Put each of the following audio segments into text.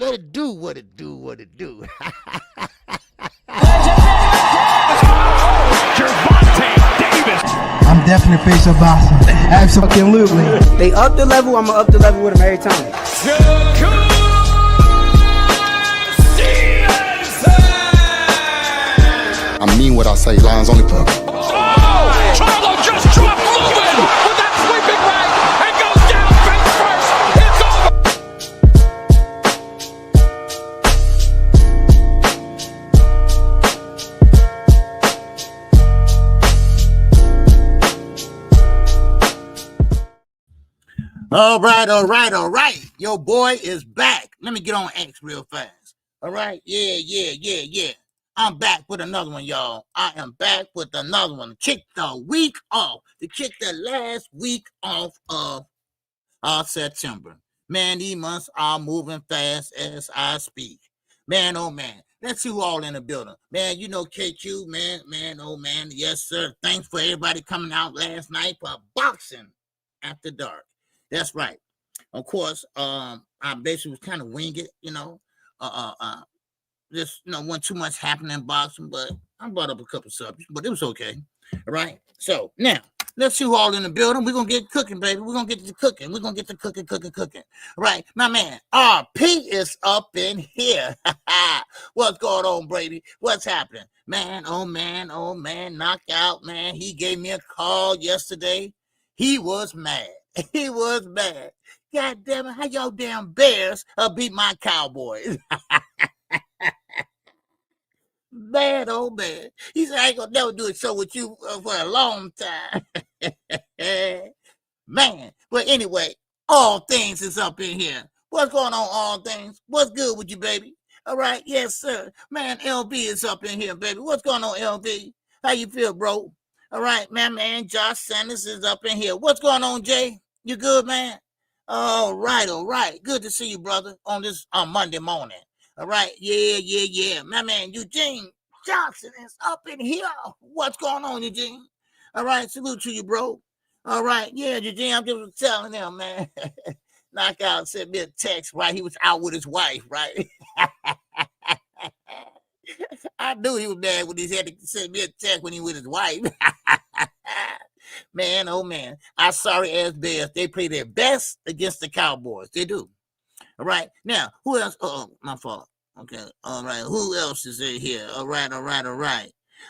What it do, what it do, what it do. I'm definitely face of boxing. Absolutely. They up the level, I'ma up the level with them every time. Shakur! I mean what I say, lines only for. Oh! Charlo just dropped moving with that sweeping right and goes down face first. It's All right. Your boy is back. Let me get on X real fast. All right. Yeah. I'm back with another one, y'all. I am back with another one. Kick the week off. To kick the last week off of September. Man, these months are moving fast as I speak. Man, oh man. Let's see who all in the building. Man, you know KQ, man, oh man. Yes, sir. Thanks for everybody coming out last night for boxing after dark. That's right. Of course, I basically was kind of wing it, just wasn't too much happening in boxing, but I brought up a couple subjects, but it was okay. All right. So now let's see who all in the building. We're gonna get cooking, baby. We're gonna get to cooking. We're gonna get to cooking. Right. My man, RP is up in here. What's going on, Brady? What's happening? Man, oh man, knockout, man. He gave me a call yesterday. He was mad. He was mad. God damn it, how y'all damn Bears beat my Cowboys? Man, oh man. He said, I ain't gonna never do a show with you for a long time. Man. But anyway, All Things is up in here. What's going on, All Things? What's good with you, baby? All right, yes, sir. Man, LB is up in here, baby. What's going on, LB? How you feel, bro? All right, man, Josh Sanders is up in here. What's going on, Jay? You good, man? All right. Good to see you, brother, on this Monday morning. All right, yeah. My man, Eugene Johnson is up in here. What's going on, Eugene? All right, salute to you, bro. All right, yeah, Eugene, I'm just telling him, man. Knockout sent me a text, right? He was out with his wife, right? I knew he was mad when he had to send me a text when he was with his wife. Man, oh man. Our sorry ass Bears, they play their best against the Cowboys. They do. All right. Now, who else? Oh, my fault. Okay. All right. Who else is in here? All right.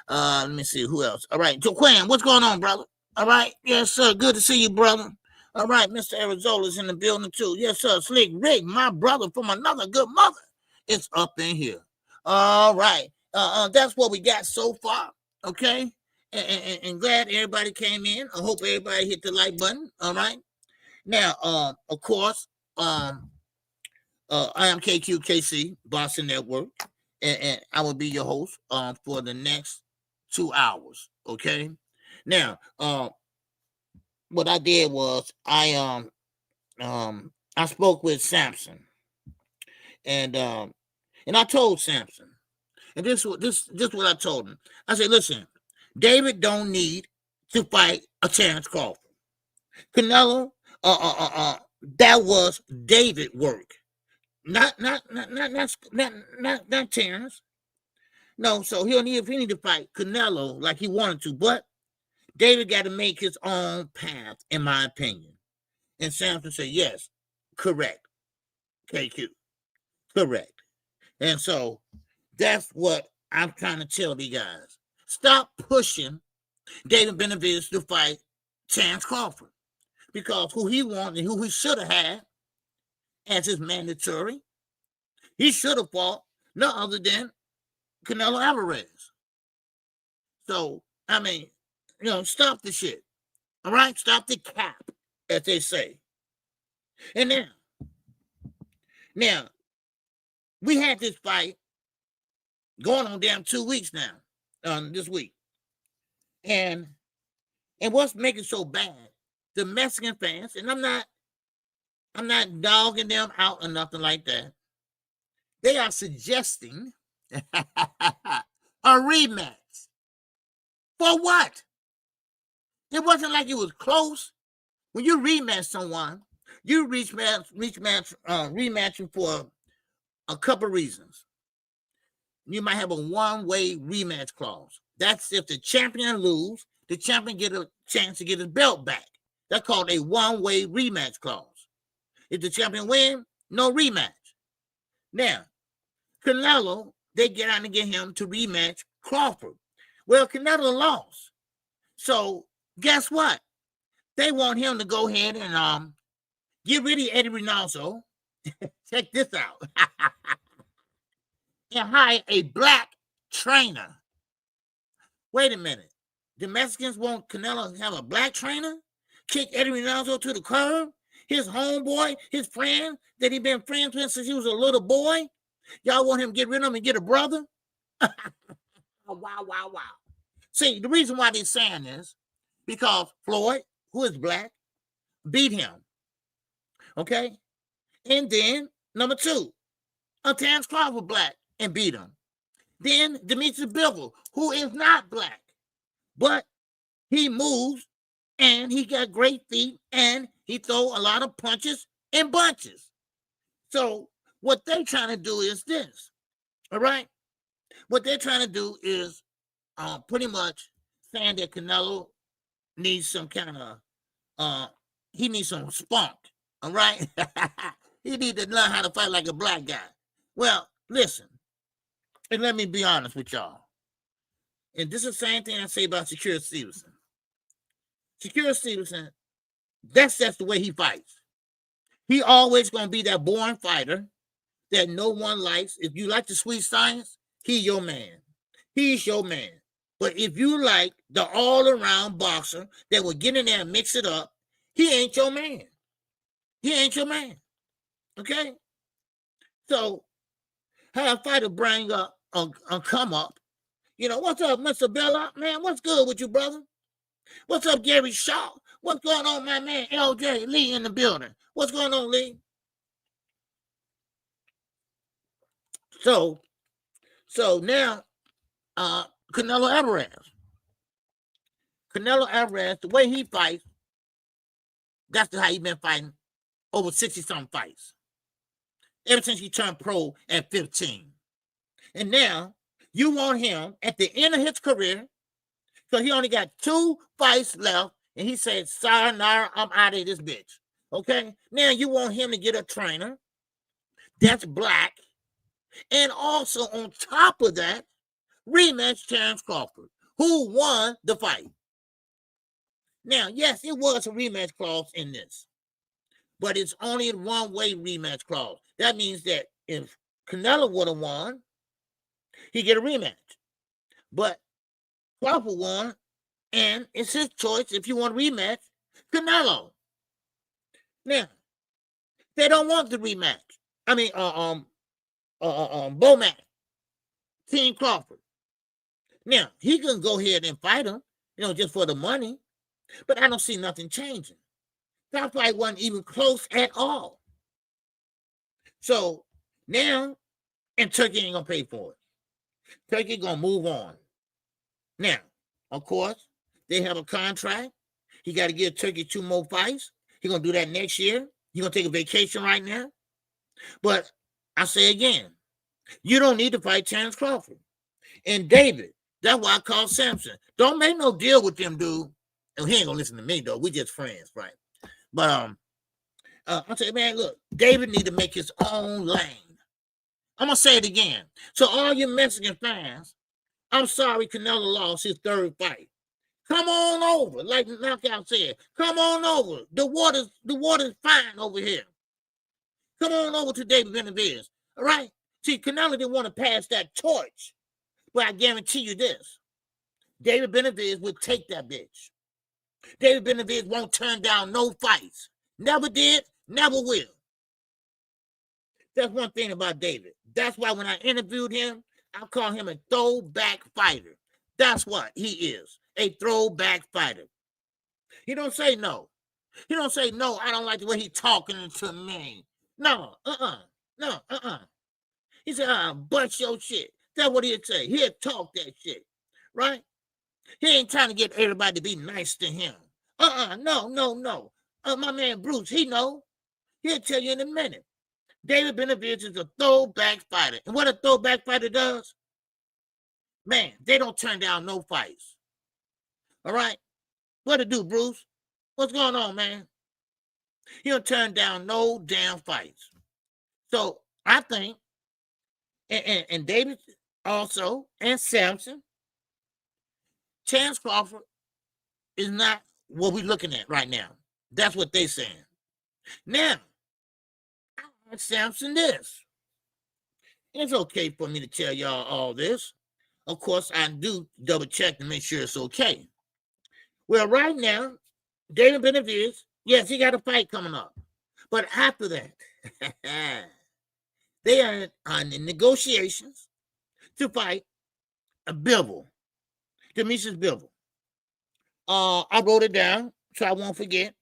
Let me see. Who else? All right. Joaquin, what's going on, brother? All right. Yes, sir. Good to see you, brother. All right. Mr. Arizona's in the building, too. Yes, sir. Slick Rick, my brother from another good mother, is up in here. All right. That's what we got so far. Okay. And glad everybody came in. I hope everybody hit the like button. All right. Now, of course, I am KQKC BOXING NETWORK, and I will be your host for the next 2 hours. Okay. Now, what I did was I spoke with Samson, and I told Samson, and this what I told him. I said, listen, David don't need to fight a Terrence Crawford. Canelo, that was David work. Not Terrence. No, so he need to fight Canelo like he wanted to, but David got to make his own path, in my opinion. And Samson said, yes, correct. KQ, correct. And so that's what I'm trying to tell you guys. Stop pushing David Benavidez to fight Terrence Crawford, because who he wanted and who he should have had as his mandatory, he should have fought no other than Canelo Alvarez. So, I mean, stop the shit. All right? Stop the cap, as they say. And now, we had this fight going on damn 2 weeks now, this week. And what's making so bad, the Mexican fans, and I'm not dogging them out or nothing like that. They are suggesting a rematch. For what? It wasn't like it was close. When you rematch someone, you rematching for a couple reasons. You might have a one-way rematch clause. That's if the champion lose, the champion get a chance to get his belt back. That's called a one-way rematch clause. If the champion win, no rematch. Now, Canelo, they get out and get him to rematch Crawford. Well, Canelo lost. So guess what? They want him to go ahead and get rid of Eddie Reynoso. Check this out. And hire a black trainer. Wait a minute. The Mexicans want Canelo to have a black trainer? Kick Eddie Reynoso to the curb? His homeboy, his friend that he been friends with since he was a little boy? Y'all want him to get rid of him and get a brother? Wow. See, the reason why they're saying this, because Floyd, who is black, beat him. Okay? And then, number two, Terence Crawford black and beat him. Then Demetrius Bivol, who is not black, but he moves and he got great feet and he throw a lot of punches and bunches. So what they're trying to do is this, all right? What they're trying to do is pretty much saying that Canelo needs some kind of, he needs some spunk, all right? He needs to learn how to fight like a black guy. Well, listen, and let me be honest with y'all. And this is the same thing I say about Shakur Stevenson. Shakur Stevenson, that's the way he fights. He always going to be that boring fighter that no one likes. If you like the sweet science, he's your man. He's your man. But if you like the all-around boxer that will get in there and mix it up, he ain't your man. He ain't your man. Okay? So, have a fighter bring up a come up. You know, what's up, Mr. Belloc? Man, what's good with you, brother? What's up, Gary Shaw? What's going on, my man, LJ Lee in the building? What's going on, Lee? So now, Canelo Alvarez, the way he fights, that's how he been fighting over 60-something fights. Ever since he turned pro at 15. And now, you want him at the end of his career, because he only got 2 fights left, and he said, sayonara, I'm out of this bitch. Okay? Now, you want him to get a trainer that's black, and also on top of that, rematch Terence Crawford, who won the fight. Now, yes, it was a rematch clause in this, but it's only a one-way rematch clause. That means that if Canelo would have won, he get a rematch. But Crawford won, and it's his choice if you want a rematch. Canelo. Now, they don't want the rematch. I mean, Bomac, Team Crawford. Now, he can go ahead and fight him, just for the money, but I don't see nothing changing. That fight wasn't even close at all. So now, and Turkey ain't gonna pay for it. Turkey gonna move on. Now, of course, they have a contract. He got to give Turkey 2 more fights. He's gonna do that next year. He's gonna take a vacation right now. But I say again, you don't need to fight Terence Crawford. And David, that's why I call Sampson. Don't make no deal with them, dude. And he ain't gonna listen to me though. We just friends, right? But I'll tell you, man, look, David need to make his own lane. I'm gonna say it again. So all you Mexican fans, I'm sorry Canelo lost his 3rd fight. Come on over, like Knockout said. Come on over. The water's fine over here. Come on over to David Benavidez. All right? See, Canelo didn't want to pass that torch. But I guarantee you this. David Benavidez would take that bitch. David Benavidez won't turn down no fights. Never did, never will. That's one thing about David. That's why when I interviewed him, I call him a throwback fighter. That's what he is, a throwback fighter. He don't say no. He don't say, no, I don't like the way he's talking to me. No, He said, bust your shit. That's what he'd say. He'd talk that shit, right? He ain't trying to get everybody to be nice to him. No. My man Bruce, he know. He'll tell you in a minute. David Benavidez is a throwback fighter. And what a throwback fighter does, man, they don't turn down no fights. All right? What to do, Bruce? What's going on, man? He don't turn down no damn fights. So I think, and David also, and Samson, Chance Crawford is not what we're looking at right now. That's what they're saying. Now, I asked Samson this. It's okay for me to tell y'all all this. Of course, I do double check to make sure it's okay. Well, right now, David Benavidez, yes, he got a fight coming up. But after that, they are in negotiations to fight a Bivol, Demetrius Bivol. I wrote it down so I won't forget.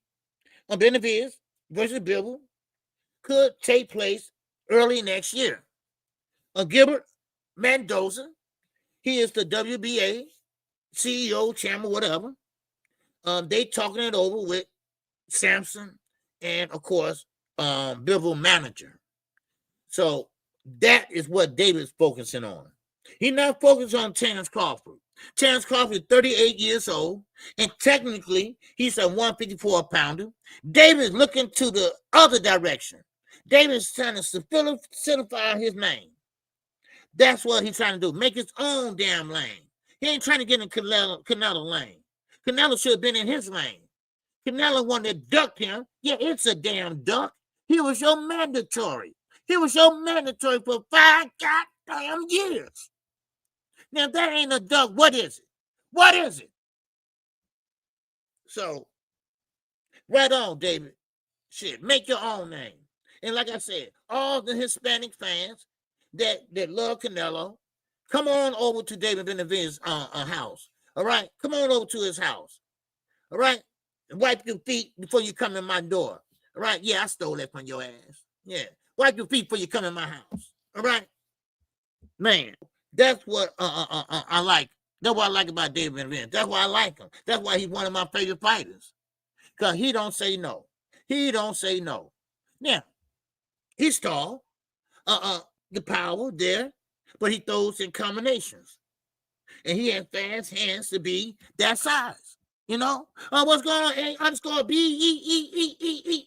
Benavidez versus Bivol could take place early next year. Gilbert Mendoza, he is the WBA CEO, chairman, whatever. They talking it over with Samson and, of course, Bivol manager. So that is what David's focusing on. He's not focused on Terrence Crawford. Terrence Crawford is 38 years old, and technically he's a 154-pounder. David is looking to the other direction. David is trying to solidify his name. That's what he's trying to do, make his own damn lane. He ain't trying to get in Canelo lane. Canelo should have been in his lane. Canelo one that ducked him. Yeah, it's a damn duck. He was your mandatory. He was your mandatory for 5 goddamn years. Now, if that ain't a duck, what is it? What is it? So, right on, David. Shit, make your own name. And like I said, all the Hispanic fans that love Canelo, come on over to David Benavidez's house. All right? Come on over to his house. All right? And wipe your feet before you come in my door. All right? Yeah, I stole that from your ass. Yeah. Wipe your feet before you come in my house. All right? Man, that's what I like. That's what I like about David Benavidez. That's why I like him. That's why he's one of my favorite fighters. Because he don't say no. He don't say no. Now, he's tall. The power there, but he throws in combinations. And he has fast hands to be that size. You know? What's going on? A_B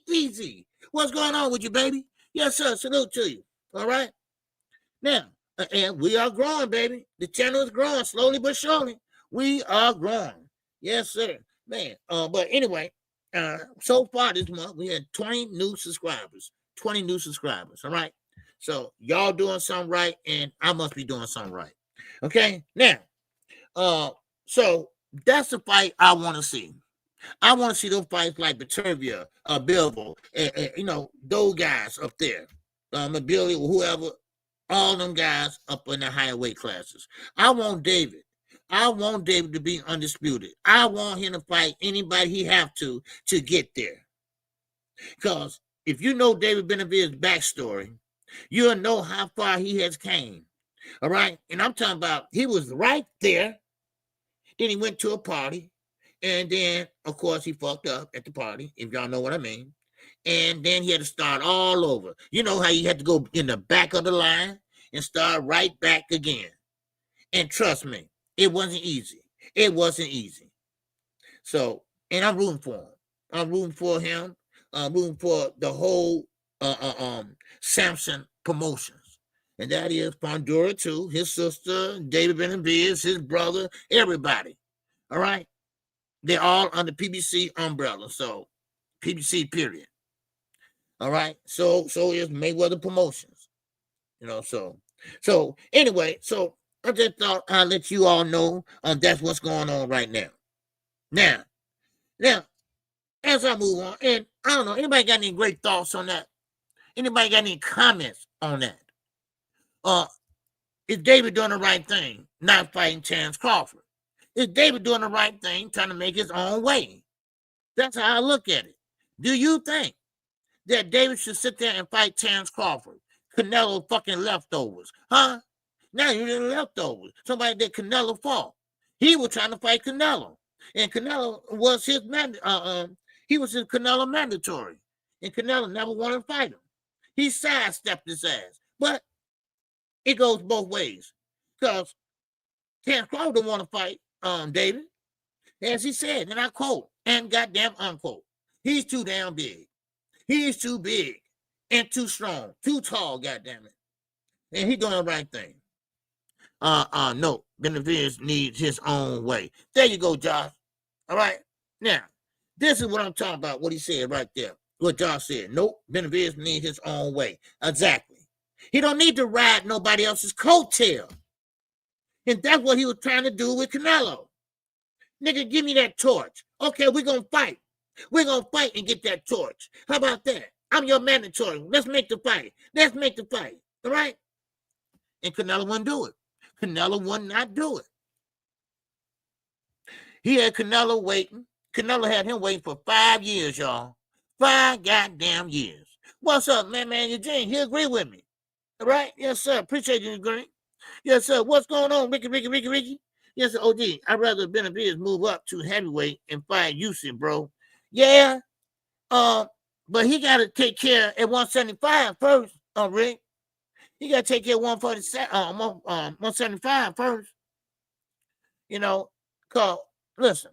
easy. What's going on with you, baby? Yes, sir. Salute to you. All right? Now, and we are growing, baby. The channel is growing slowly but surely. We are growing. Yes, sir. Man. But anyway, so far this month, we had 20 new subscribers. 20 new subscribers. All right? So y'all doing something right, and I must be doing something right. Okay? Now, so that's the fight I want to see. I want to see those fights like Beterbiev, Bivol, you know, those guys up there. Billy or whoever, all them guys up in the higher weight classes. I want David. I want David to be undisputed. I want him to fight anybody he have to get there. Because if you know David Benavidez's backstory, you'll know how far he has came. All right? And I'm talking about he was right there. Then he went to a party. And then, of course, he fucked up at the party, if y'all know what I mean. And then he had to start all over. You know how you had to go in the back of the line and start right back again. And trust me, it wasn't easy. It wasn't easy. So, and I'm rooting for him. I'm rooting for him. I'm rooting for the whole Samson Promotions. And that is Fundura too, his sister, David Benavidez, his brother, everybody. All right? They're all under PBC umbrella. So, PBC period. All right? So is Mayweather Promotions. You know, so anyway, so I just thought I'd let you all know that's what's going on right now. Now, as I move on, and I don't know, anybody got any great thoughts on that? Anybody got any comments on that? Is David doing the right thing, not fighting Terrence Crawford? Is David doing the right thing, trying to make his own way? That's how I look at it. Do you think that David should sit there and fight Terrence Crawford? Canelo fucking leftovers, huh? Now you're the leftovers. Somebody that Canelo fought. He was trying to fight Canelo, and Canelo was his he was his Canelo mandatory, and Canelo never wanted to fight him. He sidestepped his ass. But it goes both ways. Because Terrence Crawford don't want to fight David. As he said, and I quote, and goddamn unquote, he's too damn big. He's too big and too strong, too tall, goddamn it. And he doing the right thing. No, Benavidez needs his own way. There you go, Josh. All right. Now, this is what I'm talking about, what he said right there. What Josh said. Nope, Benavidez needs his own way. Exactly. He don't need to ride nobody else's coattail. And that's what he was trying to do with Canelo. Nigga, give me that torch. Okay, we're going to fight. We're going to fight and get that torch. How about that? I'm your mandatory. Let's make the fight. Let's make the fight. All right? And Canelo wouldn't do it. Canelo would not do it. He had Canelo waiting. Canelo had him waiting for 5 years, y'all. 5 goddamn years. What's up, man, Eugene? He agree with me. All right? Yes, sir. Appreciate you agreeing. Yes, sir. What's going on, Ricky? Yes, sir. OG, I'd rather Benavidez move up to heavyweight and fight Usyk, bro. Yeah. But he got to take care at 175 first, Rick. He got to take care of 175 first. You know, because, listen,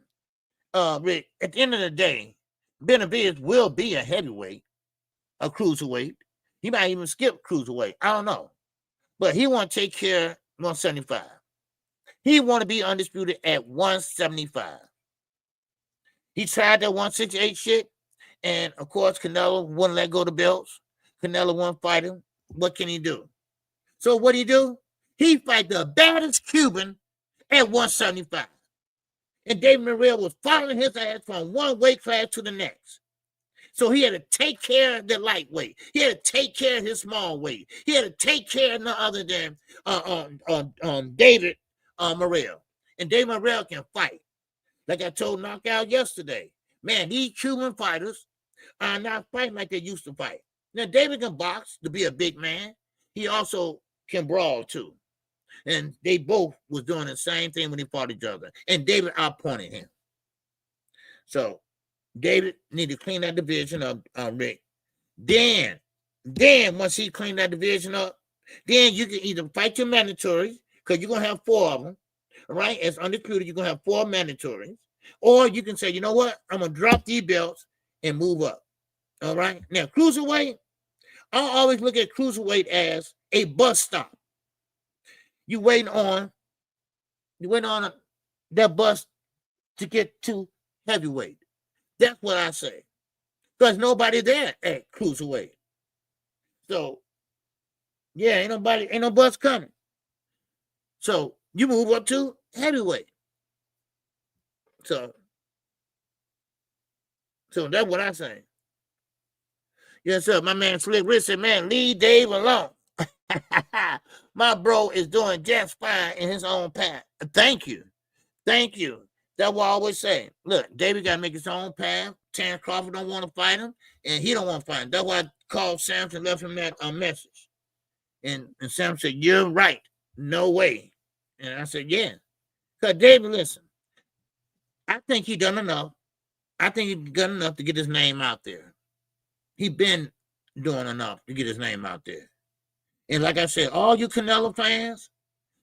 Rick, at the end of the day, Benavidez will be a heavyweight, a cruiserweight. He might even skip cruiserweight. I don't know. But he want to take care of 175. He want to be undisputed at 175. He tried that 168 shit. And, of course, Canelo wouldn't let go of the belts. Canelo wouldn't fight him. What can he do? So what he do? He fight the baddest Cuban at 175. And David Morrell was following his ass from one weight class to the next. So he had to take care of the lightweight. He had to take care of his small weight. He had to take care of none other than David Morrell. And David Morrell can fight. Like I told Knockout yesterday. Man, these Cuban fighters are not fighting like they used to fight. Now, David can box to be a big man. He also can brawl, too. And they both was doing the same thing when they fought each other. And David outpointed him. So, David need to clean that division up, Rick. Then, once he cleaned that division up, then you can either fight your mandatories, because you're going to have 4 of them, all right? As undisputed, you're going to have 4 mandatories. Or you can say, you know what? I'm going to drop these belts and move up. All right? Now, cruiserweight, I always look at cruiserweight as a bus stop. You waiting on that bus to get to heavyweight. That's what I say. Because nobody there at cruiserweight. So, yeah, ain't no bus coming. So, you move up to heavyweight. So that's what I say. Yes, sir. My man Slick Rich said, man, leave Dave alone. My bro is doing just fine in his own path. Thank you. That's what I always say. Look, David got to make his own path. Terrence Crawford don't want to fight him, and he don't want to fight him. That's why I called Samson and left him that message. And Sam said, you're right. No way. And I said, yeah. Because David, listen. I think he done enough. I think he done enough to get his name out there. He been doing enough to get his name out there. And like I said, all you Canelo fans,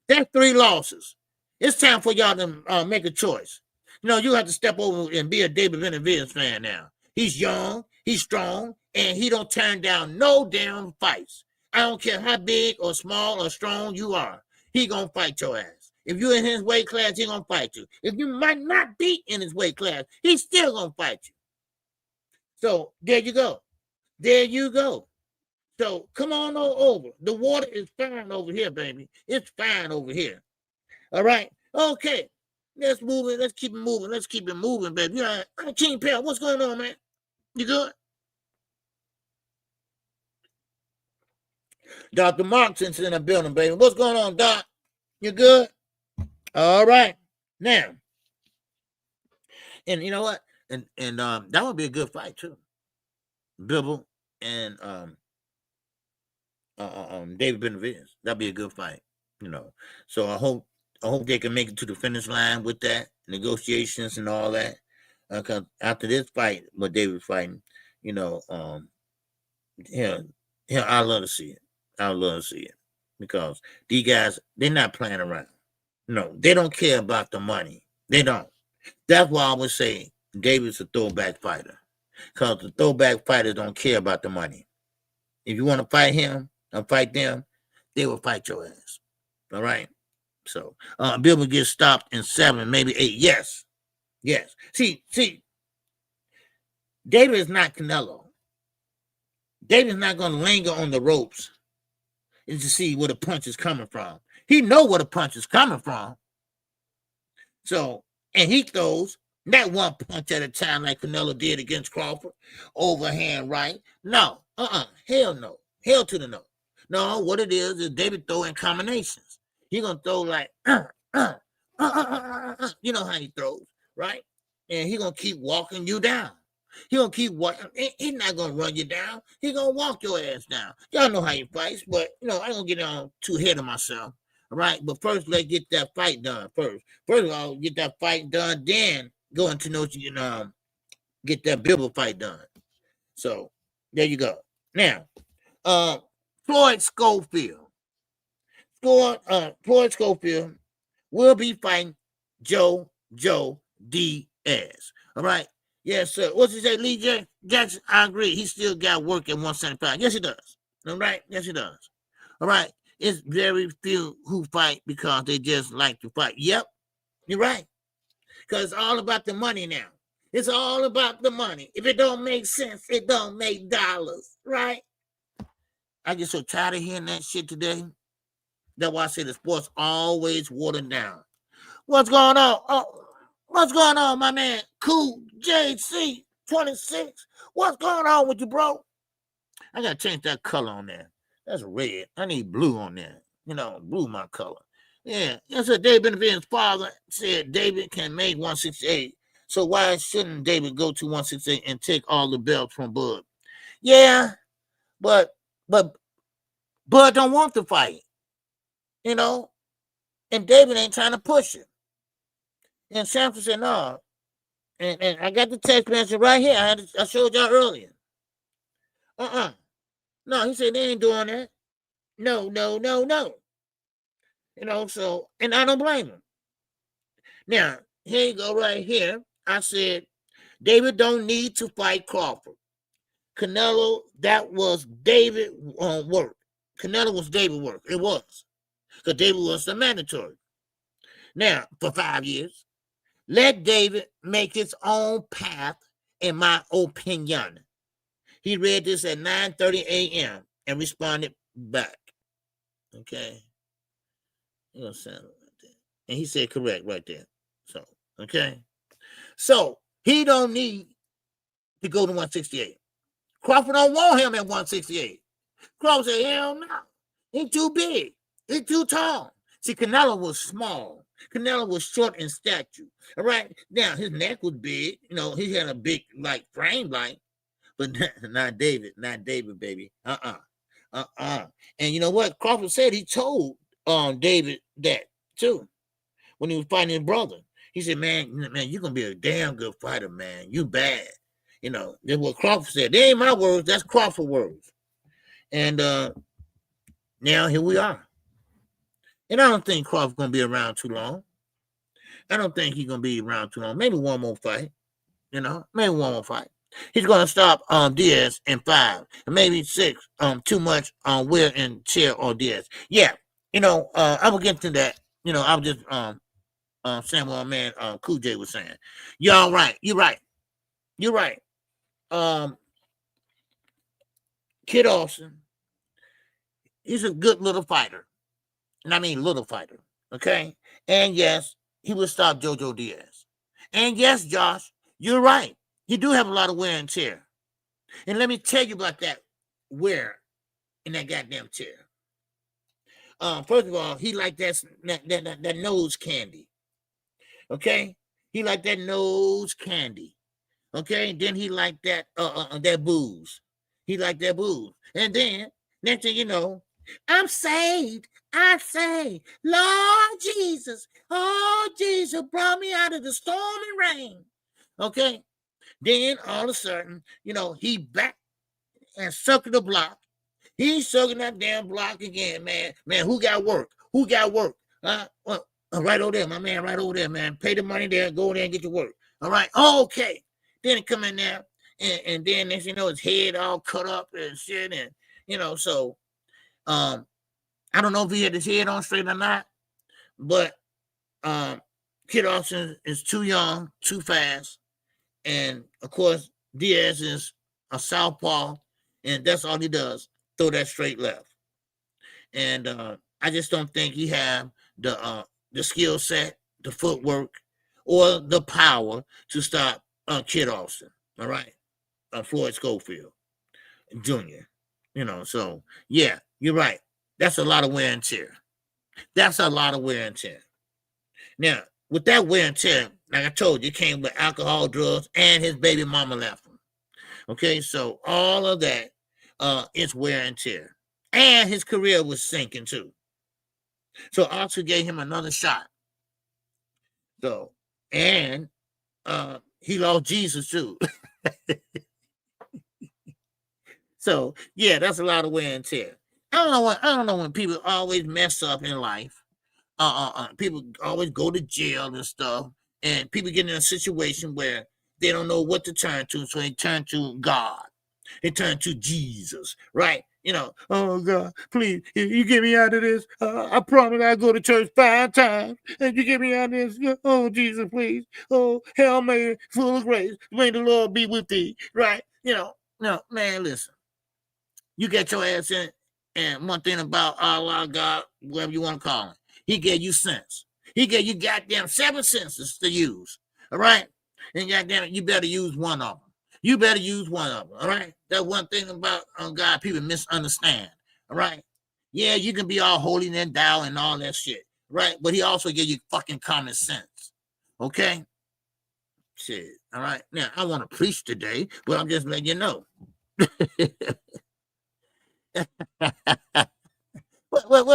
that's 3 losses. It's time for y'all to make a choice. You know, you have to step over and be a David Benavidez fan now. He's young, he's strong, and he don't turn down no damn fights. I don't care how big or small or strong you are. He gonna fight your ass. If you're in his weight class, he's going to fight you. If you might not be in his weight class, he's still going to fight you. So, there you go. So, come on over. The water is fine over here, baby. It's fine over here. All right? Okay. Let's move it. Let's keep it moving, baby. All right. King Pell, what's going on, man? You good? Dr. Markson's in the building, baby. What's going on, Doc? You good? All right. Now, and you know what? And that would be a good fight too. Bibble and David Benavidez. That'd be a good fight, you know. So I hope they can make it to the finish line with that negotiations and all that. Because after this fight, what David's fighting, you know, yeah, Yeah, I love to see it. I love to see it because these guys, they're not playing around. No, they don't care about the money. They don't. That's why I would say David's a throwback fighter because the throwback fighters don't care about the money. If you want to fight him and fight them, they will fight your ass. All right. So Bill will get stopped in 7, maybe 8. Yes. See, David is not Canelo. David's not going to linger on the ropes and to see where the punch is coming from. He know where the punch is coming from. So, and he throws not one punch at a time like Canelo did against Crawford, overhand right. No, hell no. Hell to the no. No, what it is David throw in combinations. He gonna throw like, you know how he throws, right? And he gonna keep walking you down. He gonna keep walking. He's not gonna run you down. He gonna walk your ass down. Y'all know how he fights, but I ain't gonna get on too ahead of myself. All right, but first let's get that fight done. First of all, get that fight done, then go into get that Bible fight done. So there you go. Now, Floyd Schofield. Floyd Schofield will be fighting Joe Diaz. All right. Yes, sir. What's he say, Lee Jackson? I agree. He still got work at 175. Yes, he does. All right. Yes, he does. All right. It's very few who fight because they just like to fight. Yep. You're right. Because it's all about the money now. It's all about the money. If it don't make sense, it don't make dollars. Right? I get so tired of hearing that shit today. That's why I say the sports always watered down. What's going on? Oh, what's going on, my man? Cool JC 26. What's going on with you, bro? I gotta change that color on there. That's red. I need blue on there. Blue my color. Yeah. That's what David Benavides' father said. David can make 168. So why shouldn't David go to 168 and take all the belts from Bud? Yeah, but Bud don't want to fight. And David ain't trying to push it. And Samson said, no. And I got the text message right here. I showed y'all earlier. No, he said they ain't doing that. No. So, and I don't blame him. Now, here you go right here. I said, David don't need to fight Crawford. Canelo, that was David work. Canelo was David work. It was. Because David was the mandatory. Now, for 5 years, let David make his own path, in my opinion. He read this at 9:30 a.m. and responded back. Okay. And he said correct right there. So, okay. So, he don't need to go to 168. Crawford don't want him at 168. Crawford said, hell no. He's too big. He's too tall. See, Canelo was small. Canelo was short in stature. All right. Now, his neck was big. He had a big, frame, but not David. Not David, baby. And you know what? Crawford said he told David that, too, when he was fighting his brother. He said, man, you're going to be a damn good fighter, man. You bad. That's what Crawford said. They ain't my words. That's Crawford words. And now here we are. And I don't think Crawford's going to be around too long. I don't think he's going to be around too long. Maybe one more fight. Maybe one more fight. He's going to stop Diaz in 5, and maybe 6. Too much wear and tear on Diaz. Yeah. I will get to that. I was just saying what my man Cool J was saying. Y'all right. You're right. Kid Austin, he's a good little fighter. And I mean little fighter. Okay? And yes, he will stop Jojo Diaz. And yes, Josh, you're right. He do have a lot of wear and tear. And let me tell you about that wear in that goddamn tear. First of all, he like that nose candy. Okay? He like that nose candy. Okay? And then he like that booze. He like that booze. And then, next thing you know, I'm saved. I say, Lord Jesus, oh Jesus, brought me out of the storm and rain. Okay? Then all of a sudden, he back and circled the block. He's sucking that damn block again, man. Man, who got work? Who got work? Well, right over there, my man, right over there, man. Pay the money there, go there and get your work. All right. Oh, okay. Then he come in there, and then next you know his head all cut up and shit, and so I don't know if he had his head on straight or not, but Kid Austin is too young, too fast, and of course Diaz is a southpaw, and that's all he does, throw that straight left. And I just don't think he have the skill set, the footwork, or the power to stop Kid Austin. All right, Floyd Schofield Jr. So yeah, you're right. That's a lot of wear and tear. That's a lot of wear and tear. Now, with that wear and tear, like I told you, it came with alcohol, drugs, and his baby mama left him. Okay, so all of that is wear and tear. And his career was sinking too. So Oscar gave him another shot. So, and he lost Jesus too. So yeah, that's a lot of wear and tear. I don't know when people always mess up in life. People always go to jail and stuff, and people get in a situation where they don't know what to turn to, so they turn to God. They turn to Jesus, right? Oh God, please, you get me out of this. I promise I'll go to church 5 times, and you get me out of this. Oh Jesus, please. Oh, Hail Mary, full of grace. May the Lord be with thee, right? No, man, listen. You get your ass in, and one thing about Allah, God, whatever you want to call him, he gave you sense. He gave you goddamn 7 senses to use, all right? And goddamn it, you better use one of them. You better use one of them, all right? That's one thing about God people misunderstand, all right? Yeah, you can be all holy and thou and all that shit, right? But he also gave you fucking common sense, okay? Shit, all right? Now, I want to preach today, but I'm just letting you know. What?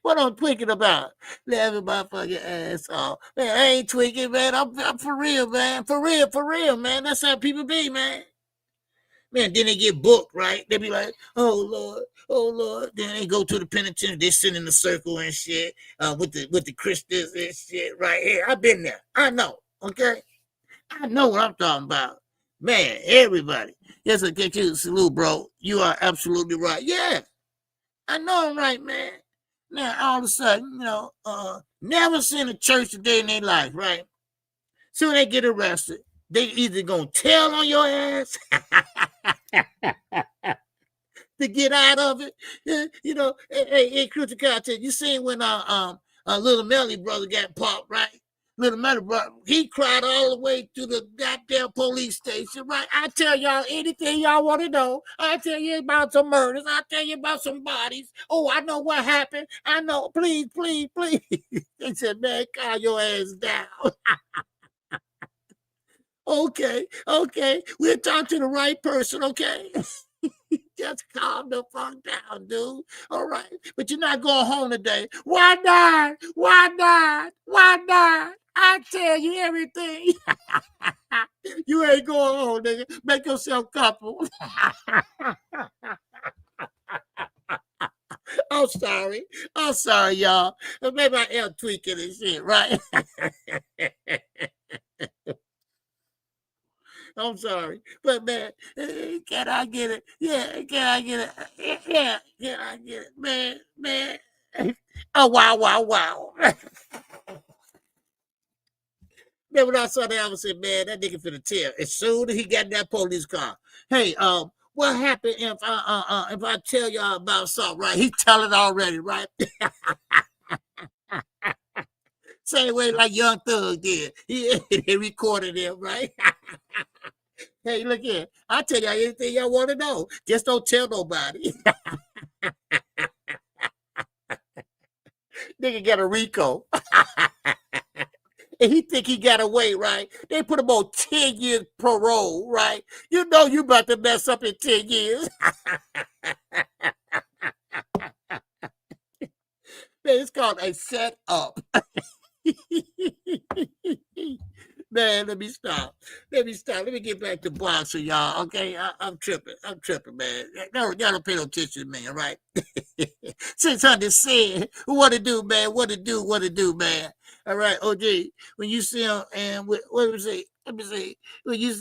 What I'm tweaking about? Laughing my fucking ass off. Man, I ain't tweaking, man. I'm for real, man. For real, man. That's how people be, man. Man, then they get booked, right? They be like, oh Lord. Then they go to the penitentiary. They sit in the circle and shit with the Christians and shit right here. I've been there. I know, okay? I know what I'm talking about. Man, everybody. Yes, I get you. Salute, bro. You are absolutely right. Yeah, I know I'm right, man. Now, all of a sudden, never seen a church a day in their life, right? So when they get arrested, they either gonna tell on your ass to get out of it. Hey, KQKC, you seen when Little Melly brother got popped, right? Little Melly brother, he cried all the way to the goddamn police station, right? I tell y'all anything y'all want to know. I tell you about some murders. I tell you about some bodies. Oh, I know what happened. I know. Please. They said, man, calm your ass down. Okay. We'll talk to the right person, okay? Just calm the fuck down, dude. All right. But you're not going home today. Why not? I tell you everything. You ain't going home, nigga. Make yourself comfortable. I'm sorry, y'all. Maybe I am tweaking and shit, right? I'm sorry, but man, can I get it? Yeah, can I get it? Yeah, can I get it? Man. Oh, wow. Man, when I saw that, I said, man, that nigga finna tell. As soon as he got in that police car, hey, what happened if I tell y'all about something, right? He tell it already, right? Same way like Young Thug did. He recorded him, right? Hey, look here. I'll tell y'all anything y'all want to know. Just don't tell nobody. Nigga got a RICO. And he think he got away, right? They put him on 10 years parole, right? You know you about to mess up in 10 years. Man, it's called a set-up. Man, let me stop. Let me stop. Let me get back to boxing, y'all. Okay, I'm tripping. I'm tripping, man. Y'all don't pay no attention to me, all right? 600 said, what to do, man? What to do, man? All right, OG. When you see him, and what do we say? Let me see. When you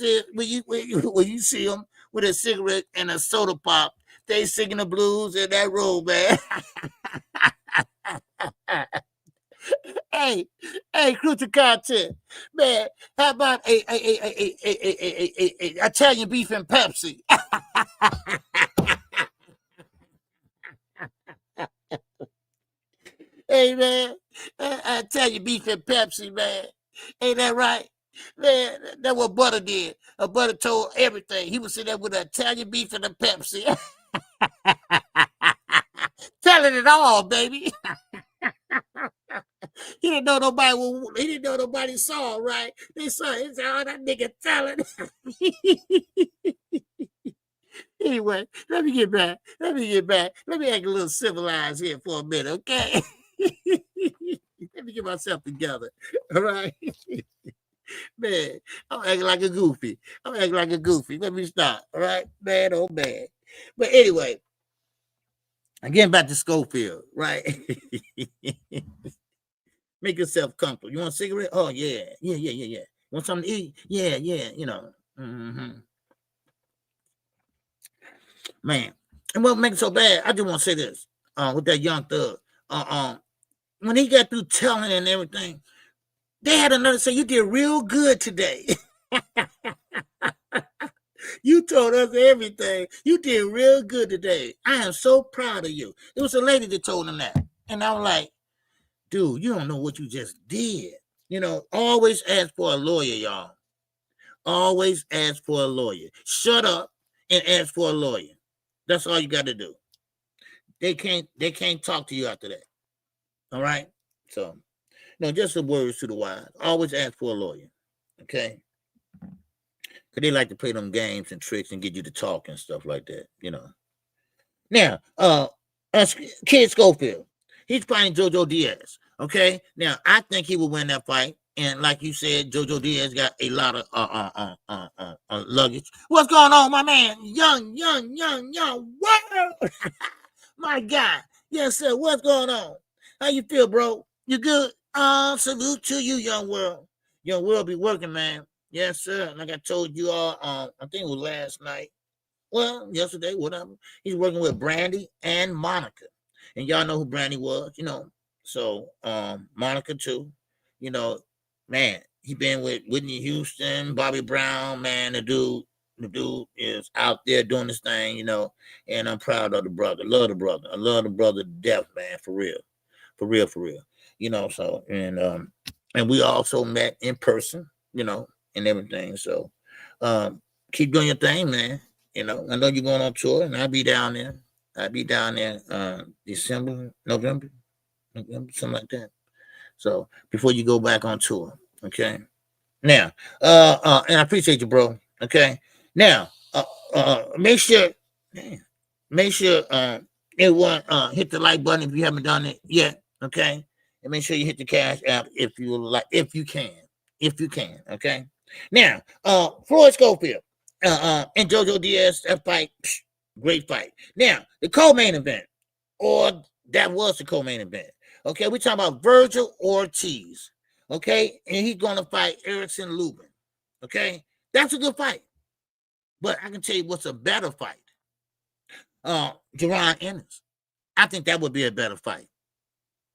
see him with a cigarette and a soda pop, they singing the blues in that room, man. Hey, crucial content, man. How about a Italian beef and Pepsi? Hey, man, Italian beef and Pepsi, man. Ain't that right? Man, that's what Butter did. Butter told everything. He was sitting there with an Italian beef and a Pepsi. Telling it all, baby. He didn't know nobody saw, right? They saw it. He said, oh, that nigga telling. Anyway, let me get back. Let me act a little civilized here for a minute, okay? Let me get myself together. All right. Man, I'm acting like a goofy. Let me stop. All right, man, oh man. But anyway, I'm getting back to Schofield, right? Make yourself comfortable. You want a cigarette? Oh, yeah. Want something to eat? Yeah, you know. Man, and what makes it so bad, I just want to say this with that young thug. When he got through telling and everything, they had another say, you did real good today. You told us everything. You did real good today. I am so proud of you. It was a lady that told him that. And I was like, dude, you don't know what you just did. You know, always ask for a lawyer, y'all. Always ask for a lawyer. Shut up and ask for a lawyer. That's all you got to do. They can't talk to you after that. All right? So, no, just some words to the wise. Always ask for a lawyer. Okay? Because they like to play them games and tricks and get you to talk and stuff like that, you know. Now, Kid Schofield, he's fighting JoJo Diaz. Okay? Now, I think he will win that fight. And like you said, JoJo Diaz got a lot of luggage. What's going on, my man? Young world. My guy. Yes, sir. What's going on? How you feel, bro? You good? Salute to you, young world. Young world be working, man. Yes, sir. Like I told you all, I think it was last night. Well, yesterday, whatever. He's working with Brandy and Monica. And y'all know who Brandy was, you know. So, Monica too. You know, man, he been with Whitney Houston, Bobby Brown, man. The dude is out there doing this thing, you know, and I'm proud of the brother. Love the brother. I love the brother to death, man, for real. You know, so, and we also met in person, you know, and everything. So, keep doing your thing, man. You know, I know you're going on tour, and I'll be down there. December, November, something like that. So before you go back on tour, okay. Now, and I appreciate you, bro. Okay. Now, make sure everyone hit the like button if you haven't done it yet. Okay, and make sure you hit the Cash App if you can. Okay. Now, Floyd Schofield and JoJo Diaz, that fight, great fight. Now, the co-main event, or that was the co-main event. Okay, we're talking about Virgil Ortiz. Okay, and he's going to fight Erickson Lubin. Okay, that's a good fight. But I can tell you what's a better fight. Jaron Ennis. I think that would be a better fight.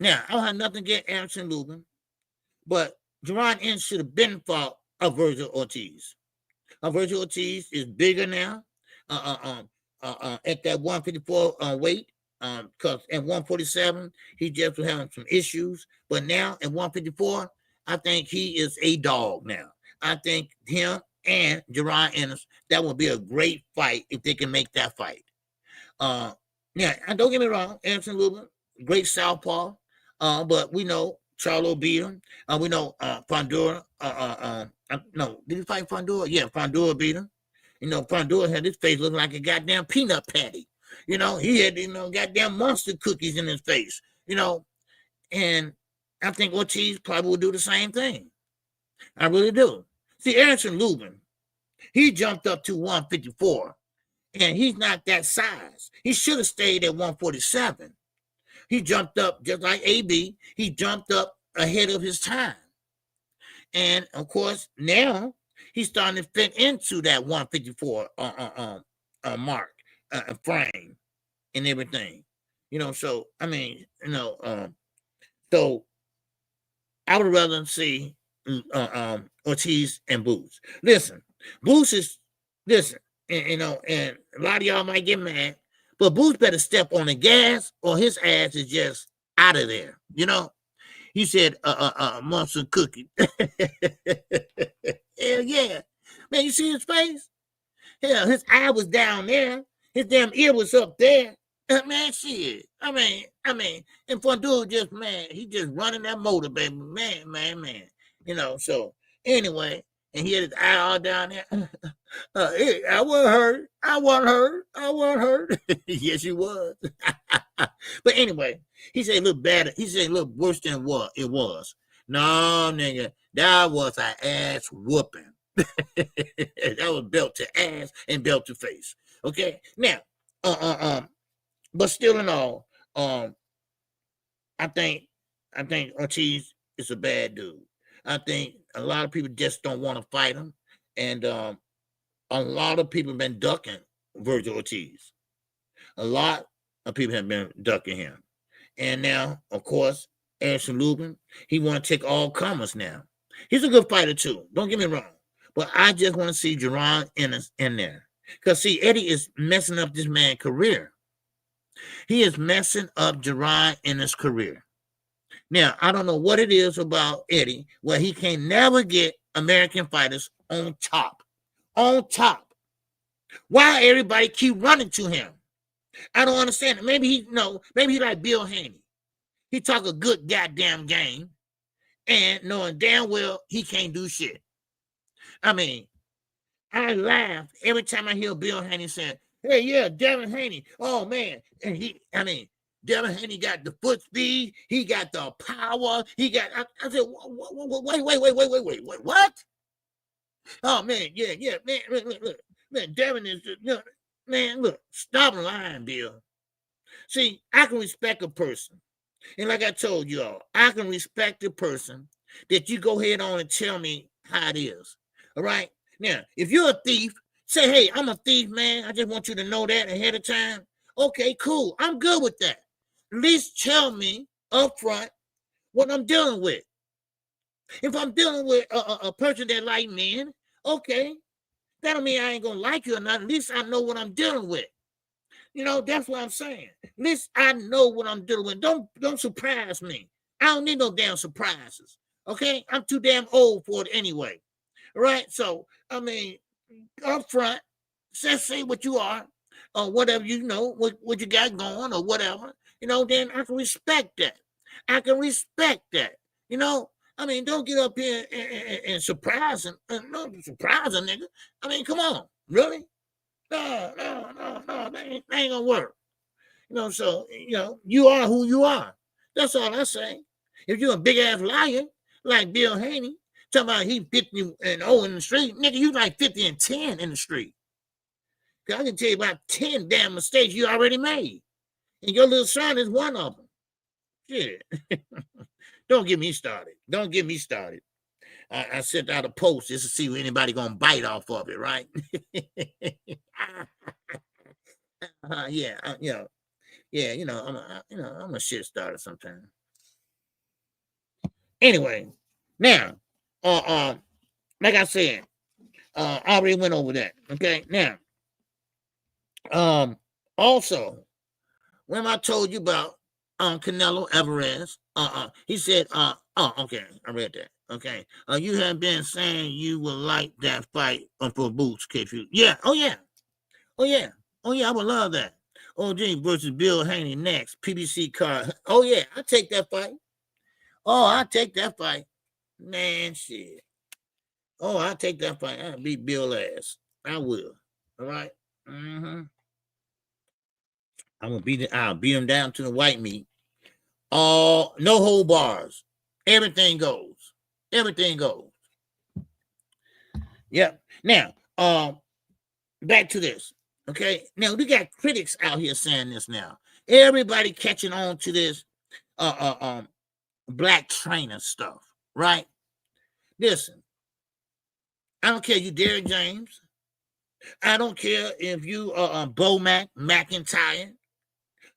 Now, I don't have nothing against Erickson Lubin, but Jaron Ennis should have been fought of Virgil Ortiz. Virgil Ortiz is bigger now at that 154 weight. Because at 147, he just was having some issues. But now at 154, I think he is a dog now. I think him and Jaron Ennis, that would be a great fight if they can make that fight. Yeah, and don't get me wrong, Erickson Lubin, great southpaw. But we know Charlo beat him. We know Fundura. No, did he fight Fundura? Yeah, Fundura beat him. You know, Fundura had his face looking like a goddamn peanut patty. You know, he had, goddamn monster cookies in his face, and I think Ortiz probably will do the same thing. I really do. See, Erickson Lubin, He jumped up to 154, and he's not that size. He should have stayed at 147. He jumped up just like AB. He jumped up ahead of his time. And, of course, now he's starting to fit into that 154 mark, frame, and everything. So, I mean, so I would rather see Ortiz and Boots. Listen, Boots is, and a lot of y'all might get mad, but Boots better step on the gas or his ass is just out of there. He said, monster cookie. Hell yeah. Man, you see his face? Hell, his eye was down there. His damn ear was up there. Man, shit. I mean, and Fundura just, man, he just running that motor, baby. Man. So anyway, and he had his eye all down there. I wasn't hurt. Yes, you was. But anyway, he said a little better. He said a little worse than what it was. No, nigga, that was an ass whooping. That was belt to ass and belt to face. Okay, now, but still in all, I think Ortiz is a bad dude. I think a lot of people just don't want to fight him, and a lot of people have been ducking Virgil Ortiz. A lot of people have been ducking him, and now, of course, Anderson Lubin, he want to take all comers now. He's a good fighter too. Don't get me wrong, but I just want to see Jerron in there, because see, Eddie is messing up this man's career. He is messing up Jerron in his career. Now, I don't know what it is about Eddie where he can never get American fighters on top. On top. Why everybody keep running to him? I don't understand it. Maybe he like Bill Haney. He talk a good goddamn game and knowing damn well he can't do shit. I mean, I laugh every time I hear Bill Haney say, hey, yeah, Devin Haney. Oh, man. And Devin Haney got the foot speed. He got the power. I said, wait, what? Oh, man, yeah, man, look. Man, Devin is, man, look, stop lying, Bill. See, I can respect a person. And like I told you all, I can respect a person that you go ahead on and tell me how it is. All right? Now, if you're a thief, say, hey, I'm a thief, man. I just want you to know that ahead of time. Okay, cool. I'm good with that. At least tell me up front what I'm dealing with. If I'm dealing with a person that like men, okay, that don't mean I ain't going to like you or not. At least I know what I'm dealing with. That's what I'm saying. At least I know what I'm dealing with. Don't surprise me. I don't need no damn surprises. Okay? I'm too damn old for it anyway. All right? So, I mean, up front, just say what you are or whatever what you got going or whatever. Then I can respect that. I mean, don't get up here and surprise him. No, surprise a nigga. I mean, come on. Really? No, that ain't gonna work. So, you are who you are. That's all I say. If you're a big-ass liar, like Bill Haney, talking about he 50 and 0 in the street, nigga, you like 50 and 10 in the street. Cause I can tell you about 10 damn mistakes you already made. And your little son is one of them. Shit. Don't get me started. I sent out a post just to see if anybody gonna bite off of it, right? I'm a shit starter sometimes. Anyway, now, like I said, I already went over that. Okay, now, also, when I told you about Canelo Alvarez, he said, okay, I read that. Okay, you have been saying you would like that fight for Boots, KQ. Yeah, oh yeah, I would love that. OG versus Bill Haney next, PBC card. Oh yeah, I take that fight. Man, shit. I take that fight. I'll beat Bill ass. I will. All right. I'll beat him down to the white meat. No hold bars. Everything goes. Yep. Now, back to this. Okay, now we got critics out here saying this now. Everybody catching on to this black trainer stuff, right? Listen, I don't care if you Derrick James. I don't care if you Bo McIntyre.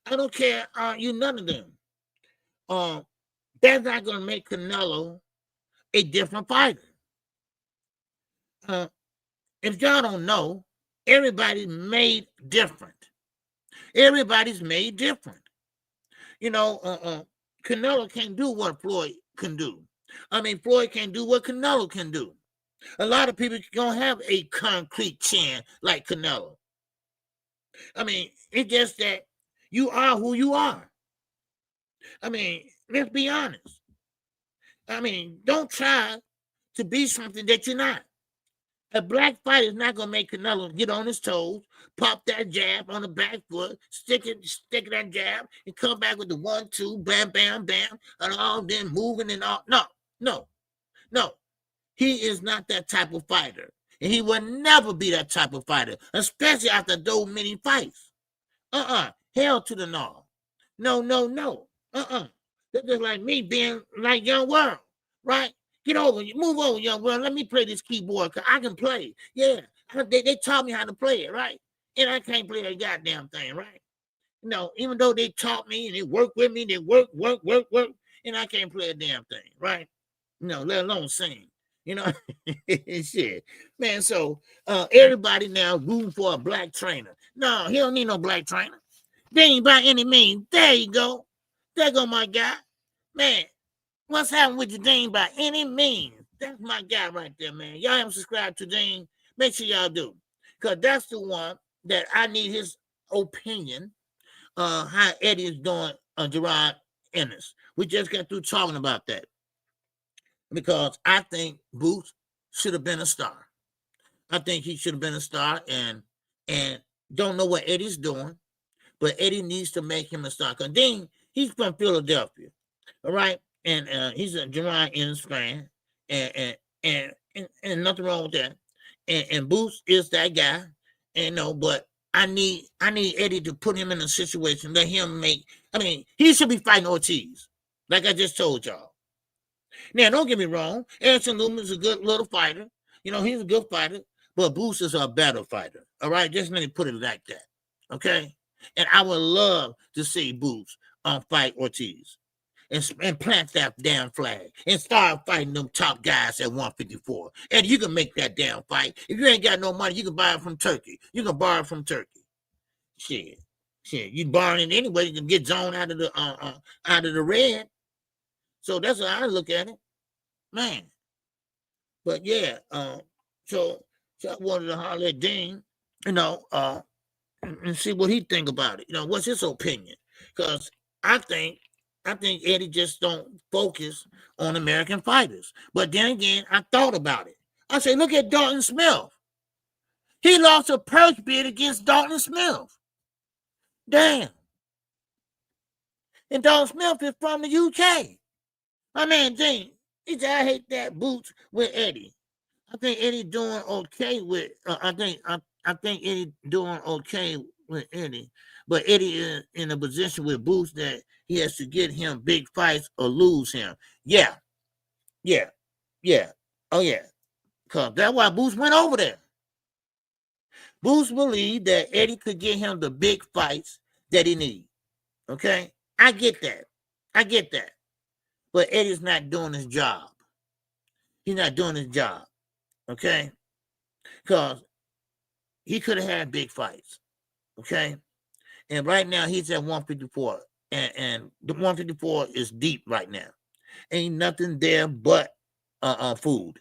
I don't care you none of them. That's not gonna make Canelo a different fighter. If y'all don't know, everybody's made different. Everybody's made different. You know, Canelo can't do what Floyd can do. I mean, Floyd can't do what Canelo can do. A lot of people don't have a concrete chin like Canelo. I mean, it's just that you are who you are. I mean, let's be honest. I mean, don't try to be something that you're not. A black fighter is not going to make Canelo get on his toes, pop that jab on the back foot, stick that jab, and come back with the 1-2, bam, bam, bam, and all then moving and all. No. He is not that type of fighter. And he will never be that type of fighter, especially after those many fights. Hell to the no. No. That's just like me being like Young World, right? Get over, move over, Young World. Let me play this keyboard because I can play. Yeah, they taught me how to play it, right? And I can't play a goddamn thing, right? No, even though they taught me and they work with me, they work, and I can't play a damn thing, right? No, let alone sing. You know, shit, man. So everybody now rooting for a black trainer. No, he don't need no black trainer. They ain't by any means. There you go. There go my guy, man. What's happening with you, Dean? By any means, that's my guy right there, man. Y'all haven't subscribed to Dean? Make sure y'all do, cause that's the one that I need his opinion. How Eddie is doing on Gerard Ennis. We just got through talking about that. Because I think Boots should have been a star. I think he should have been a star, and don't know what Eddie's doing, but Eddie needs to make him a star. Because Dean, he's from Philadelphia, all right, and he's a Gerard Ennis fan, and nothing wrong with that. And Boots is that guy, and but I need Eddie to put him in a situation, let him make. I mean, he should be fighting Ortiz, like I just told y'all. Now, don't get me wrong. Anderson Lumen's a good little fighter. You know, he's a good fighter, but Boots is a better fighter. All right, just let me put it like that. Okay, and I would love to see Boots fight Ortiz and plant that damn flag and start fighting them top guys at 154. And you can make that damn fight. If you ain't got no money, you can buy it from Turkey. You can borrow it from Turkey. Shit. You borrowing it anyway. You can get zoned out of the red. So that's how I look at it, man. But yeah, so I wanted to holler at Dean, and see what he think about it. What's his opinion? Because I think Eddie just don't focus on American fighters. But then again, I thought about it. I say, look at Dalton Smith. He lost a purse bid against Dalton Smith. Damn. And Dalton Smith is from the UK. My man Dean, he said, I hate that Boots with Eddie. I think Eddie doing okay with. I think Eddie doing okay with Eddie, but Eddie is in a position with Boots that he has to get him big fights or lose him. Yeah. Oh yeah, cause that's why Boots went over there. Boots believed that Eddie could get him the big fights that he needs. Okay, I get that. But Eddie's not doing his job. He's not doing his job, okay? Because he could have had big fights, okay? And right now he's at 154, and the 154 is deep right now. Ain't nothing there but food.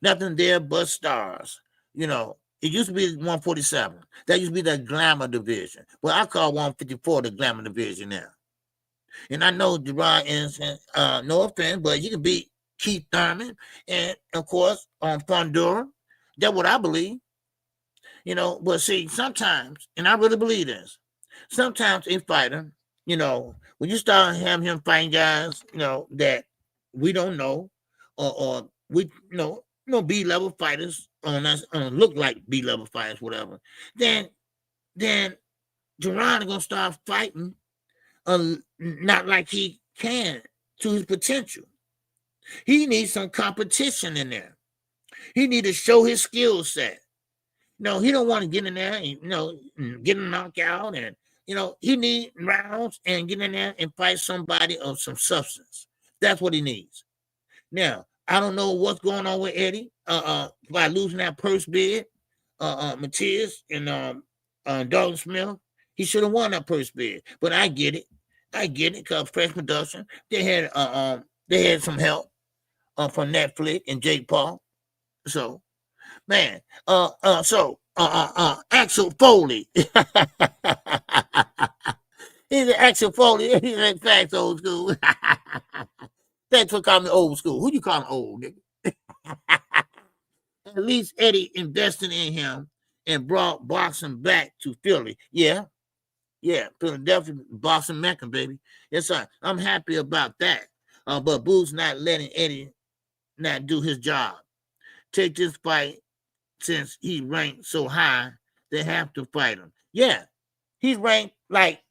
Nothing there but stars. It used to be 147. That used to be the glamour division. Well, I call 154 the glamour division now. And I know Gerard Ennis, no offense, but you can beat Keith Thurman and, of course, on Fundura. That's what I believe. But see, sometimes, and I really believe this, sometimes a fighter, when you start having him fighting guys, that we don't know, or we, B-level fighters on us, look like B-level fighters, whatever, then Jerron is gonna start fighting, not like he can to his potential. He needs some competition in there. He needs to show his skill set. No, he don't want to get in there and, get a knockout, and he needs rounds and get in there and fight somebody of some substance. That's what he needs. Now, I don't know what's going on with Eddie by losing that purse bid. Matias and Dalton Smith, he should have won that purse bid. But I get it. Because Fresh Production, they had some help from Netflix and Jake Paul. So, man, Axel Foley. He's an Axel Foley. He's in fact old school. That's what call me old school. Who you calling old, nigga? At least Eddie invested in him and brought boxing back to Philly. Yeah, Philadelphia boxing Mecca, baby. Yes, sir. I'm happy about that. But Boo's not letting Eddie not do his job. Take this fight, since he ranked so high, they have to fight him. Yeah, he's ranked like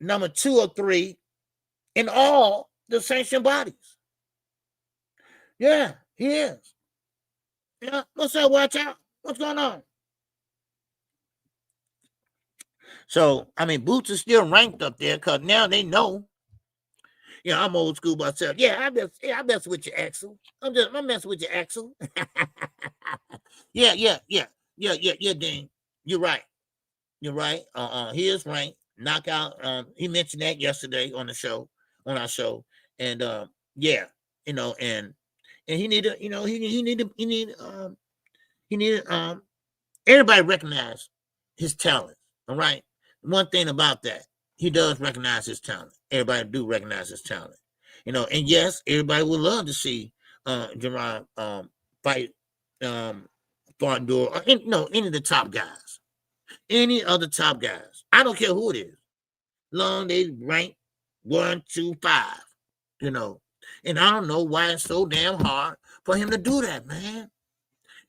number 2 or 3 in all the sanctioned bodies. Yeah, he is. Yeah, what's up? Watch out. What's going on? So, I mean, Boots is still ranked up there because now they know. I'm old school myself. Yeah, I mess with you, Axel. I'm messing with you, Axel. Yeah, Dean. You're right. He is ranked. Knockout. He mentioned that yesterday on our show. And and he needed, he needed everybody recognize his talent. All right. One thing about that, he does recognize his talent. Everybody do recognize his talent. And yes, everybody would love to see Jerron fight Fundura or any of the top guys. Any of the top guys. I don't care who it is. Long they rank 1, 2, 5. And I don't know why it's so damn hard for him to do that, man.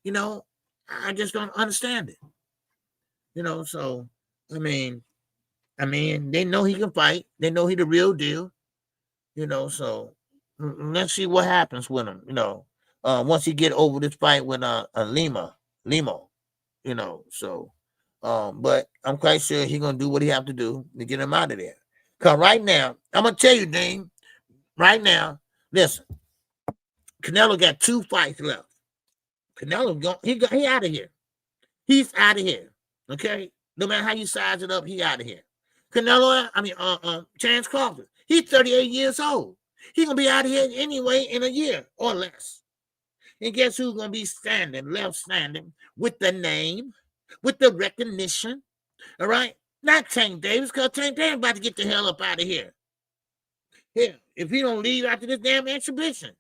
I just don't understand it. So I mean, they know he can fight. They know he the real deal. So let's see what happens with him. Once he get over this fight with Limo. So, but I'm quite sure he's gonna do what he have to do to get him out of there. Cause right now, I'm gonna tell you, Dane. Right now, listen, Canelo got 2 fights left. Canelo he out of here. He's out of here. Okay. No matter how you size it up, he out of here. Canelo, Chance Crawford, he's 38 years old. He's going to be out of here anyway in a year or less. And guess who's going to be left standing with the name, with the recognition, all right? Not Tank Davis, because Tank Davis about to get the hell up out of here. Yeah, if he don't leave after this damn exhibition,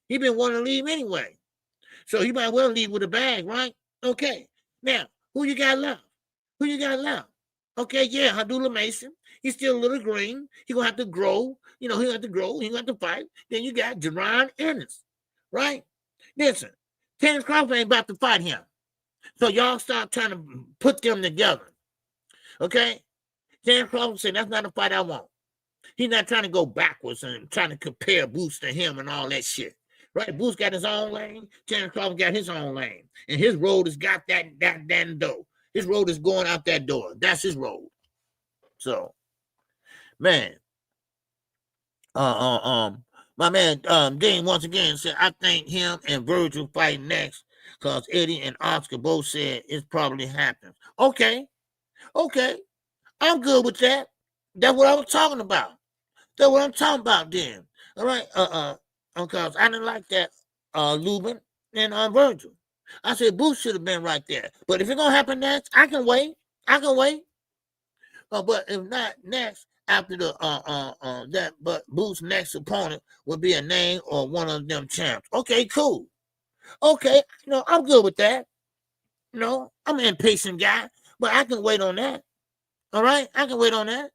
he been wanting to leave anyway. So he might well leave with a bag, right? Okay. Now, who you got left? Okay, yeah, Hadula Mason. He's still a little green. He's going to have to grow. He'll have to grow. He's going to have to fight. Then you got Jerron Ennis, right? Listen, Terence Crawford ain't about to fight him. So y'all start trying to put them together, okay? Terence Crawford said, that's not a fight I want. He's not trying to go backwards and trying to compare Boots to him and all that shit. Right? Boots got his own lane. Terence Crawford got his own lane. And his road has got that door. His road is going out that door. That's his road. So, man. My man Dean once again said, I think him and Virgil fight next because Eddie and Oscar both said it probably happens. Okay. I'm good with that. That's what I was talking about. That's what I'm talking about then. All right. Because I didn't like that Lubin and Virgil. I said Boots should have been right there. But if it's gonna happen next, I can wait. But if not next, after the but Boots' next opponent would be a name or one of them champs. Okay, cool. Okay, I'm good with that. I'm an impatient guy, but I can wait on that. All right, I can wait on that.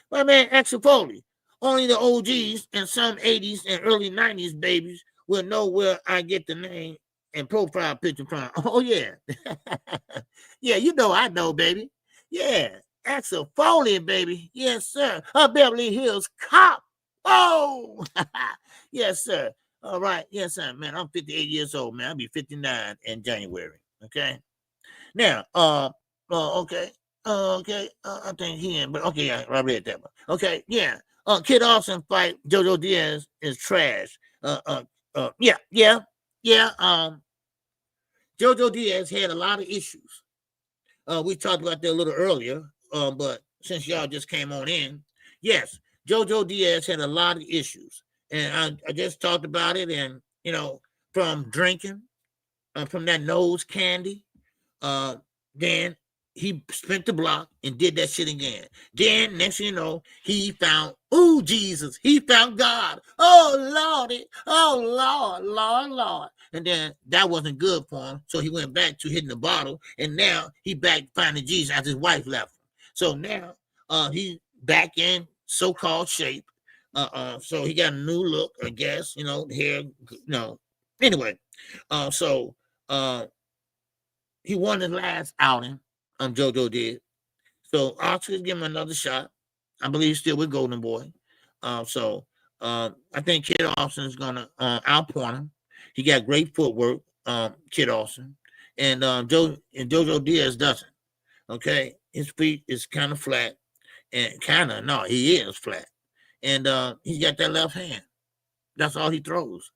My man Axel Foley. Only the OGs and some 80s and early 90s babies will know where I get the name and profile picture from. Oh yeah, yeah. You know, I know, baby. Yeah, Axel Foley, baby. Yes, sir. Beverly Hills Cop. Oh, yes, sir. All right, yes, sir. Man, I'm 58 years old, man. I'll be 59 in January. Okay. Now, okay, okay. I think he in, but okay, yeah, I read that one. Okay, yeah. Kid Austin fight JoJo Diaz is trash. Yeah, yeah, yeah. JoJo Diaz had a lot of issues. We talked about that a little earlier. But since y'all just came on in, yes, JoJo Diaz had a lot of issues, and I just talked about it. And from drinking, from that nose candy. Then he spent the block and did that shit again. Then next thing you know, he found Jesus. He found God. Oh Lordy, oh Lord. And then that wasn't good for him. So he went back to hitting the bottle, and now he back finding Jesus after his wife left him. So now he back in so-called shape. So he got a new look, I guess, hair, Anyway, so he won his last outing. JoJo did. So Oscar's give him another shot. I believe he's still with Golden Boy. So I think Kid Austin is gonna outpoint him. He got great footwork, Kid Austin, and JoJo Diaz doesn't. Okay, his feet is kind of flat, and he is flat, and he's got that left hand. That's all he throws.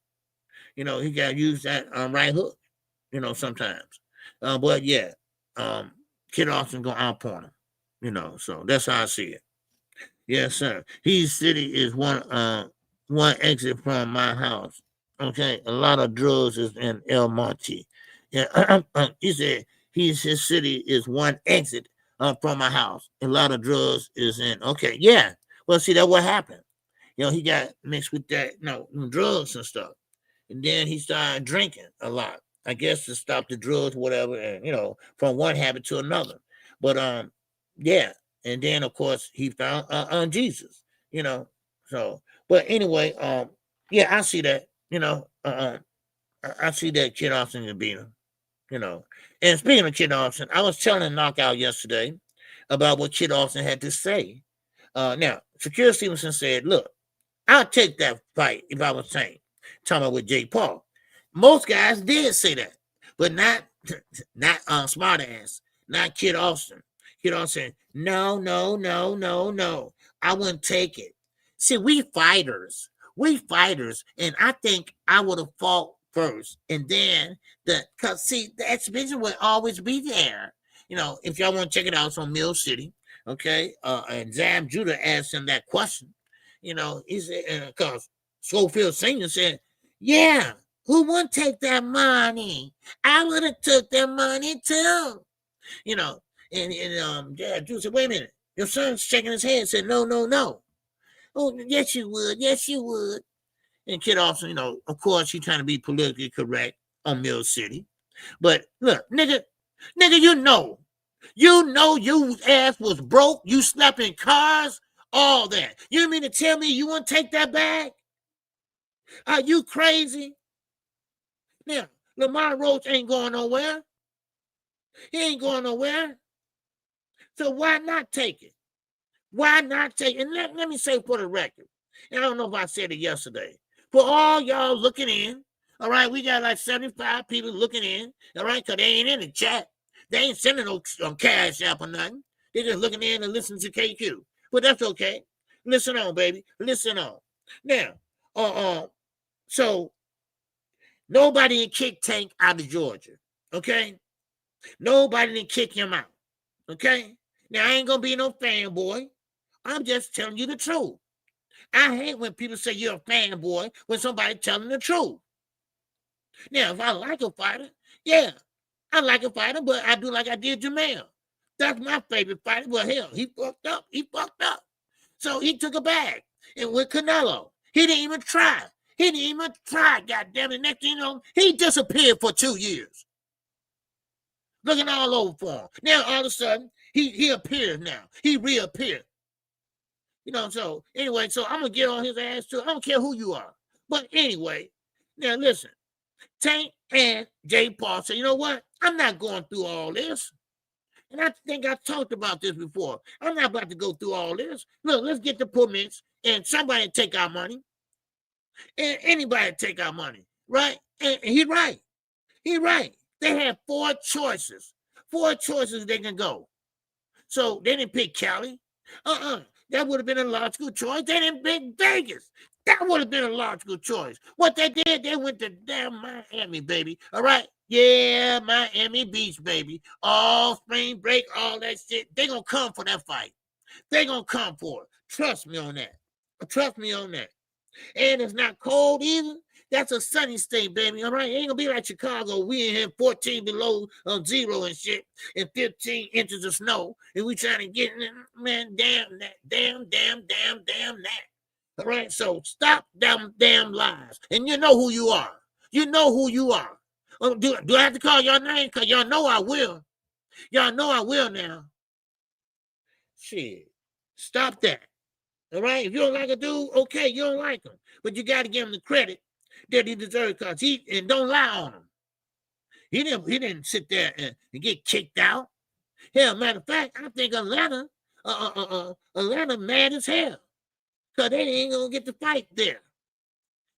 He got to use that right hook. Sometimes. But yeah, Kid Austin gonna outpoint him. So that's how I see it. Yes, sir. His city is one exit from my house. Okay, a lot of drugs is in El Monte. Yeah, he said his city is one exit from my house. A lot of drugs is in. Okay, yeah. Well, see that what happened. He got mixed with that, drugs and stuff, and then he started drinking a lot. I guess to stop the drugs, whatever, and from one habit to another. But yeah, and then of course he found Jesus, So, but anyway, yeah, I see that, I see that Kid Austin can beat him, And speaking of Kid Austin, I was telling Knockout yesterday about what Kid Austin had to say. Now, Shakur Stevenson said, "Look, I'll take that fight if I was talking about with Jake Paul." Most guys did say that, but not smart ass, not Kid Austin. Kid Austin, no. I wouldn't take it. See, we fighters, and I think I would have fought first, and then the exhibition would always be there. If y'all want to check it out, it's on Mill City, okay? And Zam Judah asked him that question. He said, because Schofield Senior said, "Yeah. Who wouldn't take that money? I would have took that money too." And Drew said, "Wait a minute." Your son's shaking his head, said, No. "Oh, yes, you would. And Kid Austin, of course, he's trying to be politically correct on Mill City. But look, nigga, your ass was broke. You slept in cars, all that. You mean to tell me you wouldn't take that bag? Are you crazy? Now, Lamar Roach ain't going nowhere. He ain't going nowhere. So why not take it? Why not take it? And let me say for the record, and I don't know if I said it yesterday, for all y'all looking in, all right, we got like 75 people looking in, all right, because they ain't in the chat. They ain't sending no cash app or nothing. They're just looking in and listening to KQ. But that's okay. Listen on, baby. Listen on. Now, so nobody can kick Tank out of Georgia, okay? Nobody can kick him out, okay? Now, I ain't going to be no fanboy. I'm just telling you the truth. I hate when people say you're a fanboy when somebody telling the truth. Now, if I like a fighter, yeah, I like a fighter, but I do like I did Jamel. That's my favorite fighter. Well, hell, he fucked up. So he took a bag. And with Canelo, he didn't even try. God damn it. Next thing you know, he disappeared for 2 years. Looking all over for him. Now, all of a sudden, he appears now. He reappeared. So anyway, so I'm going to get on his ass too. I don't care who you are. But anyway, now listen. Tank and Jay Paul said, you know what? I'm not going through all this. And I think I talked about this before. I'm not about to go through all this. Look, let's get the permits and somebody take our money. And anybody take our money, right? And he right. He right. They had 4 choices. 4 choices they can go. So they didn't pick Cali. That would have been a logical choice. They didn't pick Vegas. That would have been a logical choice. What they did, they went to damn Miami, baby. All right? Yeah, Miami Beach, baby. All spring break, all that shit. They gonna come for that fight. They gonna come for it. Trust me on that. Trust me on that. And it's not cold either. That's a sunny state, baby. All right, it ain't gonna be like Chicago. We in here 14 below zero and shit, and 15 inches of snow, and we trying to get, man, damn that, damn that. All right, so stop them damn lies, and you know who you are. You know who you are. Do I have to call your name? Cause y'all know I will. Y'all know I will now. Shit, stop that. All right, if you don't like a dude, okay, you don't like him, but you got to give him the credit that he deserves, cause and don't lie on him. He didn't sit there and get kicked out. Hell, matter of fact, I think Atlanta mad as hell, cause they ain't gonna get the fight there.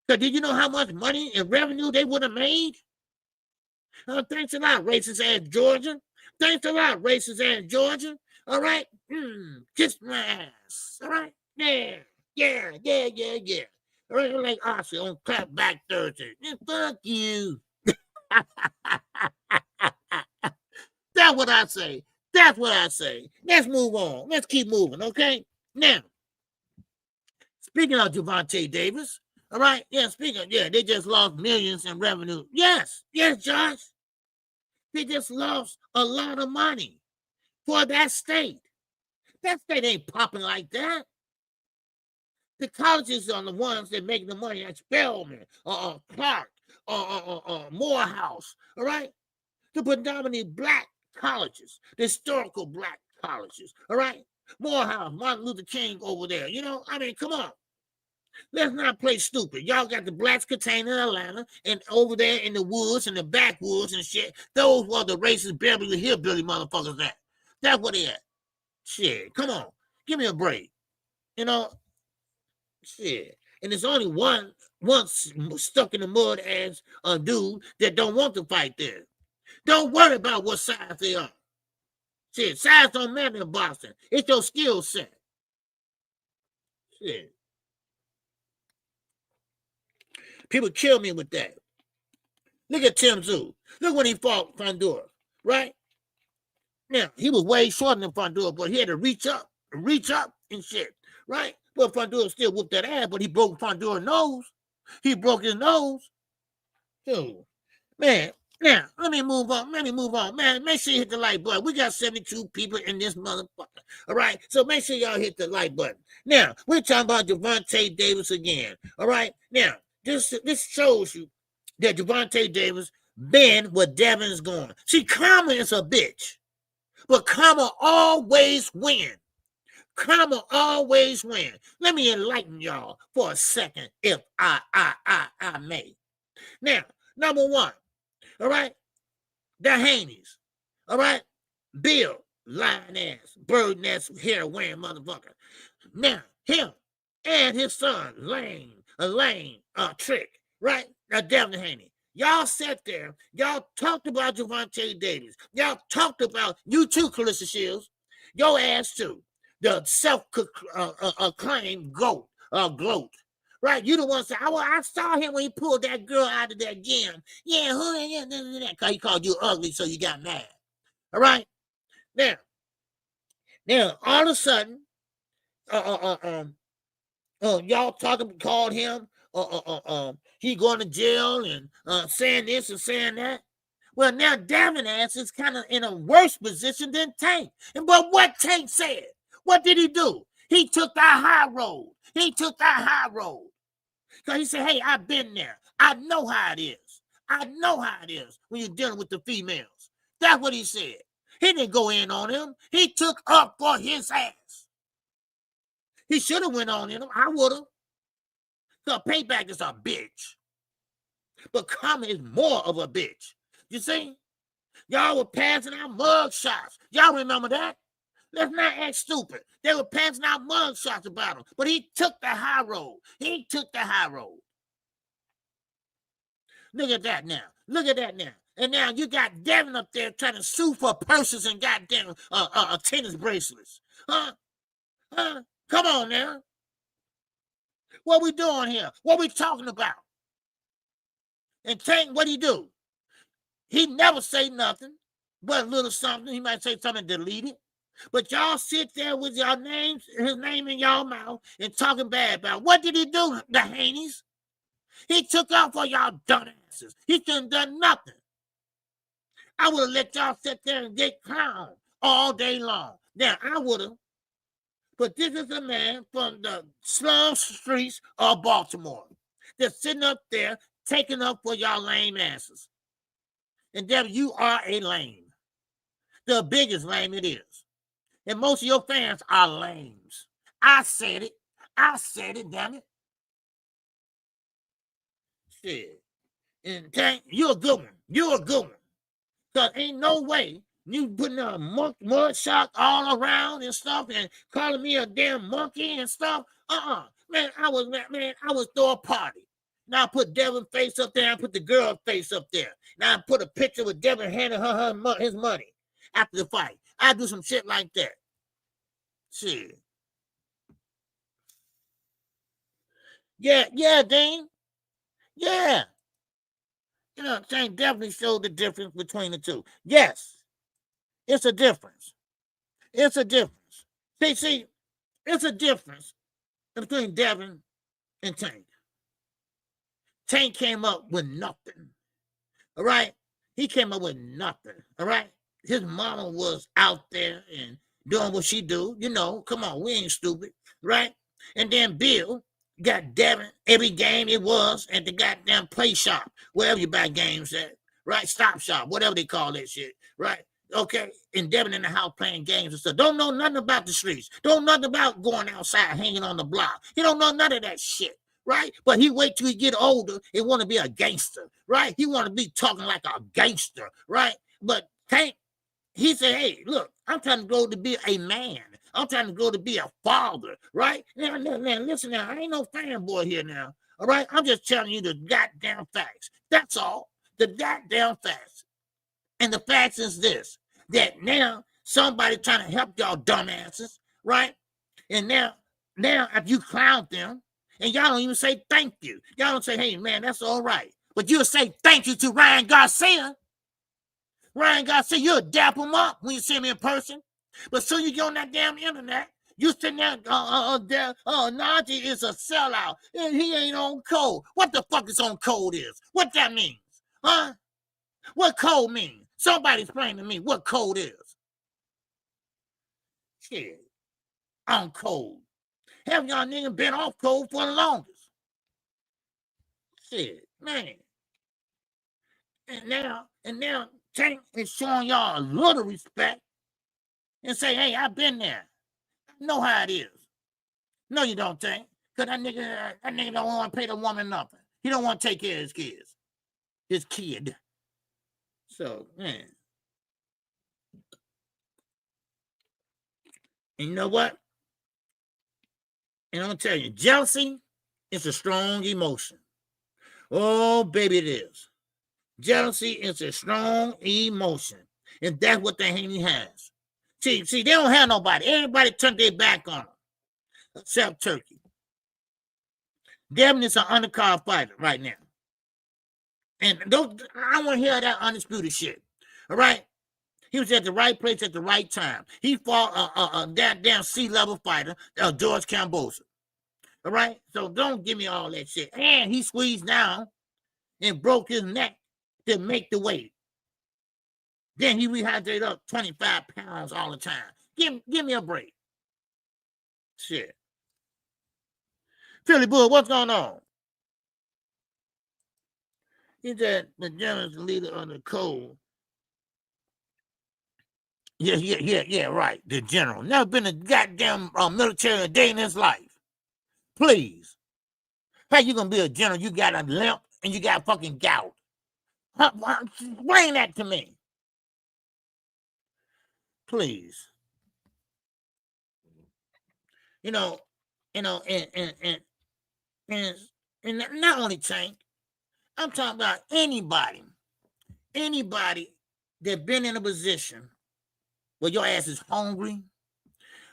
Cause did you know how much money and revenue they would have made? Thanks a lot, racist ass Georgia. Thanks a lot, racist ass Georgia. All right, kiss my ass. All right, yeah. All right, like Oscar on Clap Back Thursday. Fuck you. That's what I say. That's what I say. Let's move on. Let's keep moving, okay? Now, speaking of Gervonta Davis, all right? Yeah, they just lost millions in revenue. Yes, Josh. They just lost a lot of money for that state. That state ain't popping like that. The colleges are the ones that make the money, like Spelman, Clark, Morehouse, all right? The predominantly black colleges, the historical black colleges, all right? Morehouse, Martin Luther King over there, you know? I mean, come on. Let's not play stupid. Y'all got the blacks contained in Atlanta and over there in the woods and the backwoods and shit. Those were the racist Beverly Hillbilly motherfuckers at. That's what they at. Shit, come on. Give me a break. You know? Shit. And there's only one stuck in the mud as a dude that don't want to fight there. Don't worry about what size they are. Shit, size don't matter in boxing. It's your skill set. Shit. People kill me with that. Look at Tim Tszyu. Look when he fought Fundura, right? Now, he was way shorter than Fundura, but he had to reach up and shit, right? But Fundura still whooped that ass, but he broke Fundura's nose. He broke his nose. Dude, man, now, let me move on. Man, make sure you hit the like button. We got 72 people in this motherfucker, all right? So make sure y'all hit the like button. Now, we're talking about Gervonta Davis again, all right? Now, this shows you that Gervonta Davis been where Devin's going. See, karma is a bitch, but karma always win. Karma always win. Let me enlighten y'all for a second, if I may. Now, number one, all right, the Haneys, all right, Bill, lying ass, bird nest, hair wearing motherfucker. Now, him and his son, Lane, Trick, right? Now, Devin Haney. Y'all sat there. Y'all talked about Gervonta Davis. Y'all talked about you too, Calissa Shields. Your ass too. The self-acclaimed gloat. Right? You the one say, I saw him when he pulled that girl out of that gym. Yeah, because he called you ugly, so you got mad. All right? Now, all of a sudden, y'all called him, he going to jail and saying this and saying that. Well, now Devin ass is kind of in a worse position than Tank. But what Tank said, what did he do? He took that high road. Because he said, hey, I've been there. I know how it is. When you're dealing with the females. That's what he said. He didn't go in on him. He took up for his ass. He should have went on him. I would have. So payback is a bitch. But Karma is more of a bitch. You see? Y'all were passing out mug shots. Y'all remember that? Let's not act stupid. They were passing out mug shots about him. But he took the high road. He took the high road. Look at that now. Look at that now. And now you got Devin up there trying to sue for purses and goddamn tennis bracelets. Huh? Come on now. What we doing here? What we talking about? And Tank, what he do? He never say nothing but a little something. He might say something deleted. But y'all sit there with your names, his name in y'all mouth and talking bad about. What did he do, the Haneys? He took off for y'all dumbasses. He shouldn't done nothing. I would have let y'all sit there and get clowned all day long. Now, I would have. But this is a man from the slum streets of Baltimore that's sitting up there taking up for y'all lame asses. And Devin, you are a lame. The biggest lame it is. And most of your fans are lames. I said it. I said it, damn it. Shit. And Tank, you're a good one. You're a good one. Because ain't no way you putting a mud shot all around and stuff and calling me a damn monkey and stuff. Man, I was throw a party. Now I put Devin's face up there. I put the girl's face up there. Now I put a picture with Devin handing her his money after the fight. I do some shit like that. Shit. Yeah, Dean. Yeah. You know what I'm saying? Definitely showed the difference between the two. Yes. It's a difference. It's a difference. See, it's a difference between Devin and Tank. Tank came up with nothing. All right? He came up with nothing. All right? His mama was out there and doing what she do. You know, come on, we ain't stupid. Right? And then Bill got Devin every game it was at the goddamn play shop, wherever you buy games at. Right? Stop shop, whatever they call that shit. Right? Okay? And Devin in the house playing games and stuff. Don't know nothing about the streets. Don't know nothing about going outside, hanging on the block. He don't know none of that shit. Right? But he wait till he get older and want to be a gangster, right? He want to be talking like a gangster, right? But Tank, he said, hey, look, I'm trying to go to be a man. I'm trying to go to be a father, right? Now, listen now, I ain't no fanboy here now, all right? I'm just telling you the goddamn facts. That's all, the goddamn facts. And the facts is this, that now somebody trying to help y'all dumbasses, right? And now if you clown them, and y'all don't even say thank you. Y'all don't say, hey, man, that's all right. But you'll say thank you to Ryan Garcia. Ryan Garcia, you'll dap him up when you see him in person. But soon you get on that damn internet, you sitting there, Najee is a sellout. He ain't on code. What the fuck is on code is? What that means? Huh? What code means? Somebody explain to me what code is. Shit. On code. Have y'all niggas been off code for the longest? Shit, man. And now Tank is showing y'all a little respect and say, hey, I've been there. I know how it is. No, you don't, Tank. Because that nigga don't want to pay the woman nothing. He don't want to take care of his kid. So, man. And you know what? And I'm going to tell you, jealousy is a strong emotion. Oh, baby, it is. Jealousy is a strong emotion. And that's what the Haney has. See, they don't have nobody. Everybody turned their back on them, except Turkey. Devin is an undercard fighter right now. And I don't want to hear that undisputed shit. All right? He was at the right place at the right time. He fought a damn C-level fighter, George Cambosa. All right? So don't give me all that shit. And he squeezed down and broke his neck to make the weight. Then he rehydrated up 25 pounds all the time. Give me a break. Shit. Philly Bull, what's going on? He said the general's leader of the code. Yeah, right. The general. Never been a goddamn military a day in his life. Please. How you gonna be a general? You got a limp and you got fucking gout. Explain that to me. Please. And not only Tank, I'm talking about anybody that been in a position where your ass is hungry,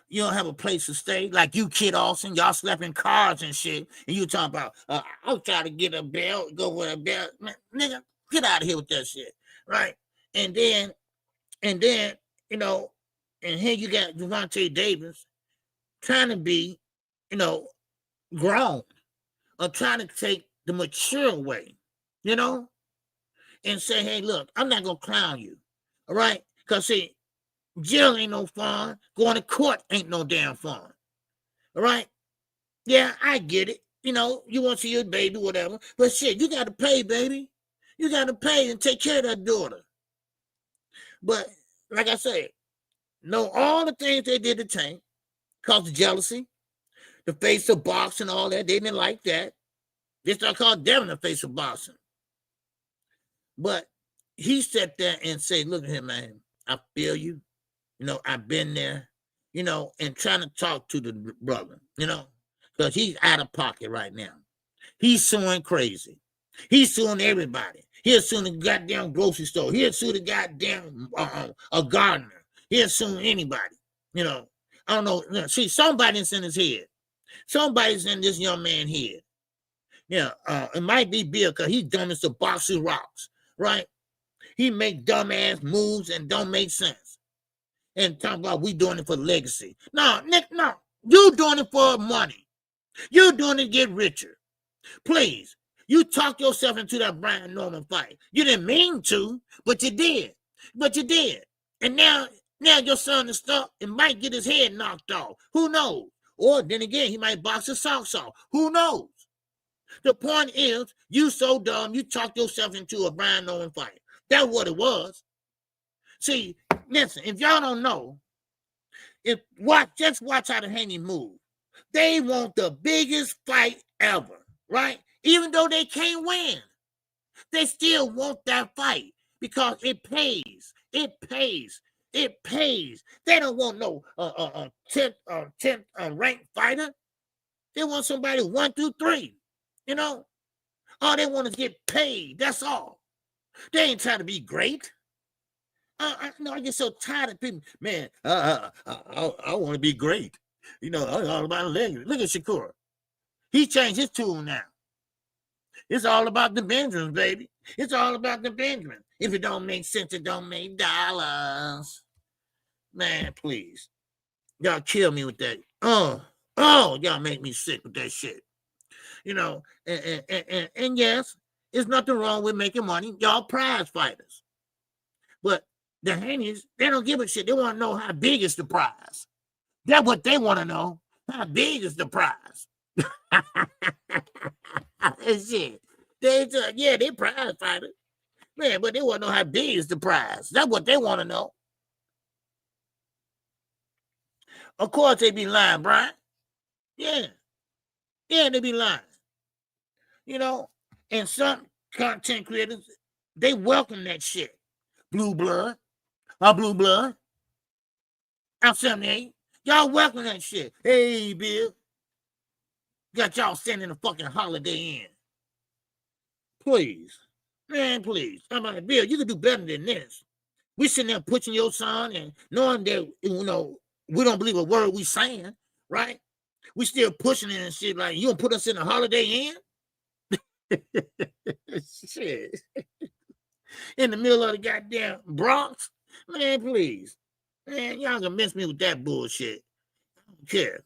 you don't have a place to stay, like you, Kid Austin, y'all slept in cars and shit, and you talking about, I'll try to get a belt, go with a belt. Man, nigga, get out of here with that shit, right? And then, and here you got Gervonta Davis trying to be, grown, or trying to take the mature way, and say, hey, look, I'm not going to clown you, all right? Because, see, jail ain't no fun. Going to court ain't no damn fun, all right? Yeah, I get it. You want to see your baby, whatever. But, shit, you got to pay, baby. You got to pay and take care of that daughter. But, like I said, know all the things they did to Tank, caused jealousy, the face of boxing, all that. They didn't like that. They started calling Devin the face of boxing. But he sat there and said, look at him, man. I feel you. I've been there, and trying to talk to the brother, because he's out of pocket right now. He's suing crazy. He's suing everybody. He'll sue the goddamn grocery store. He'll sue the goddamn a gardener. He'll sue anybody, I don't know. See, somebody's in his head. Somebody's in this young man's head. It might be Bill, because he's dumb as the box of rocks, right? He make dumbass moves and don't make sense. And talk about we doing it for legacy. No, Nick, no. You doing it for money. You doing it to get richer. Please. You talked yourself into that Brian Norman fight. You didn't mean to, but you did. And now your son is stuck and might get his head knocked off. Who knows? Or then again, he might box his socks off. Who knows? The point is, you so dumb, you talked yourself into a Brian Norman fight. That's what it was. See, listen, if y'all don't know, just watch how the Haney move. They want the biggest fight ever, right? Even though they can't win, they still want that fight because it pays. It pays. They don't want no 10th ranked fighter. They want somebody 1 through 3. All they want is get paid. That's all. They ain't trying to be great. I get so tired of people. Man, I want to be great. I'm all about legacy. Look at Shakur. He changed his tune now. It's all about the Benjamins, baby. It's all about the Benjamins. If it don't make sense, it don't make dollars. Man, please. Y'all kill me with that. Y'all make me sick with that shit. And yes, there's nothing wrong with making money. Y'all prize fighters. But the Haneys, they don't give a shit. They want to know how big is the prize. That's what they want to know. How big is the prize? Shit. They prize fighters. Man, but they want to know how big is the prize. That's what they want to know. Of course they be lying, Brian. Yeah, they be lying. And some content creators, they welcome that shit. Blue blood. I'm 78. Y'all welcome that shit. Hey, Bill. Got y'all sending a fucking Holiday Inn. Please. Man, please. I'm like, Bill, you can do better than this. We sitting there pushing your son and knowing that, we don't believe a word we saying, right? We still pushing it and shit like, you gonna put us in a Holiday Inn? Shit. In the middle of the goddamn Bronx? Man, please. Man, y'all gonna miss me with that bullshit. I don't care.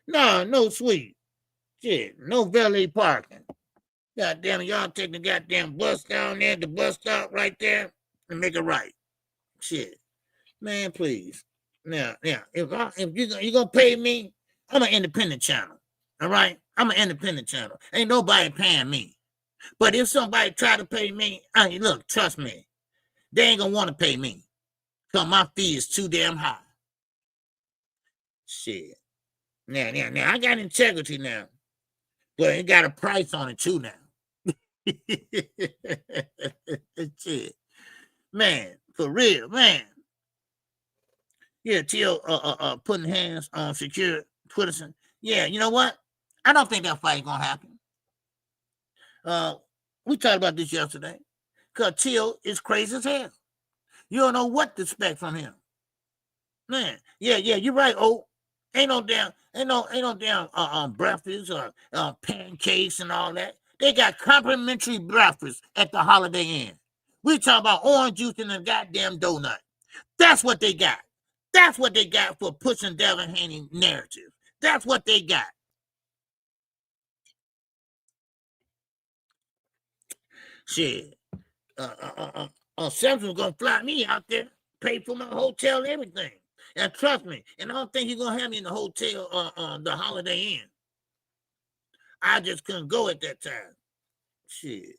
No sweet. Shit, no valet parking. Goddamn, y'all take the goddamn bus down there, the bus stop right there, and make it right. Shit. Man, please. Now, if you're gonna pay me, I'm an independent channel. All right? I'm an independent channel. Ain't nobody paying me. But if somebody try to pay me, look, trust me, they ain't gonna want to pay me. Because my fee is too damn high. Shit. Now, I got integrity now. But it got a price on it too now. Shit. Man, for real, man. Yeah, Teal putting hands on Shakur Twitterson. Yeah, you know what? I don't think that fight is gonna happen. We talked about this yesterday. Cause Teal is crazy as hell. You don't know what to expect from him. Man, yeah, you're right. Oh, ain't no damn breakfast or pancakes and all that. They got complimentary breakfast at the Holiday Inn. We talk about orange juice and a goddamn donut. That's what they got. That's what they got for pushing Devin Haney narrative. That's what they got. Shit. Samson's gonna fly me out there, pay for my hotel and everything. And trust me, and I don't think he's gonna have me in the hotel the Holiday Inn. I just couldn't go at that time. Shit,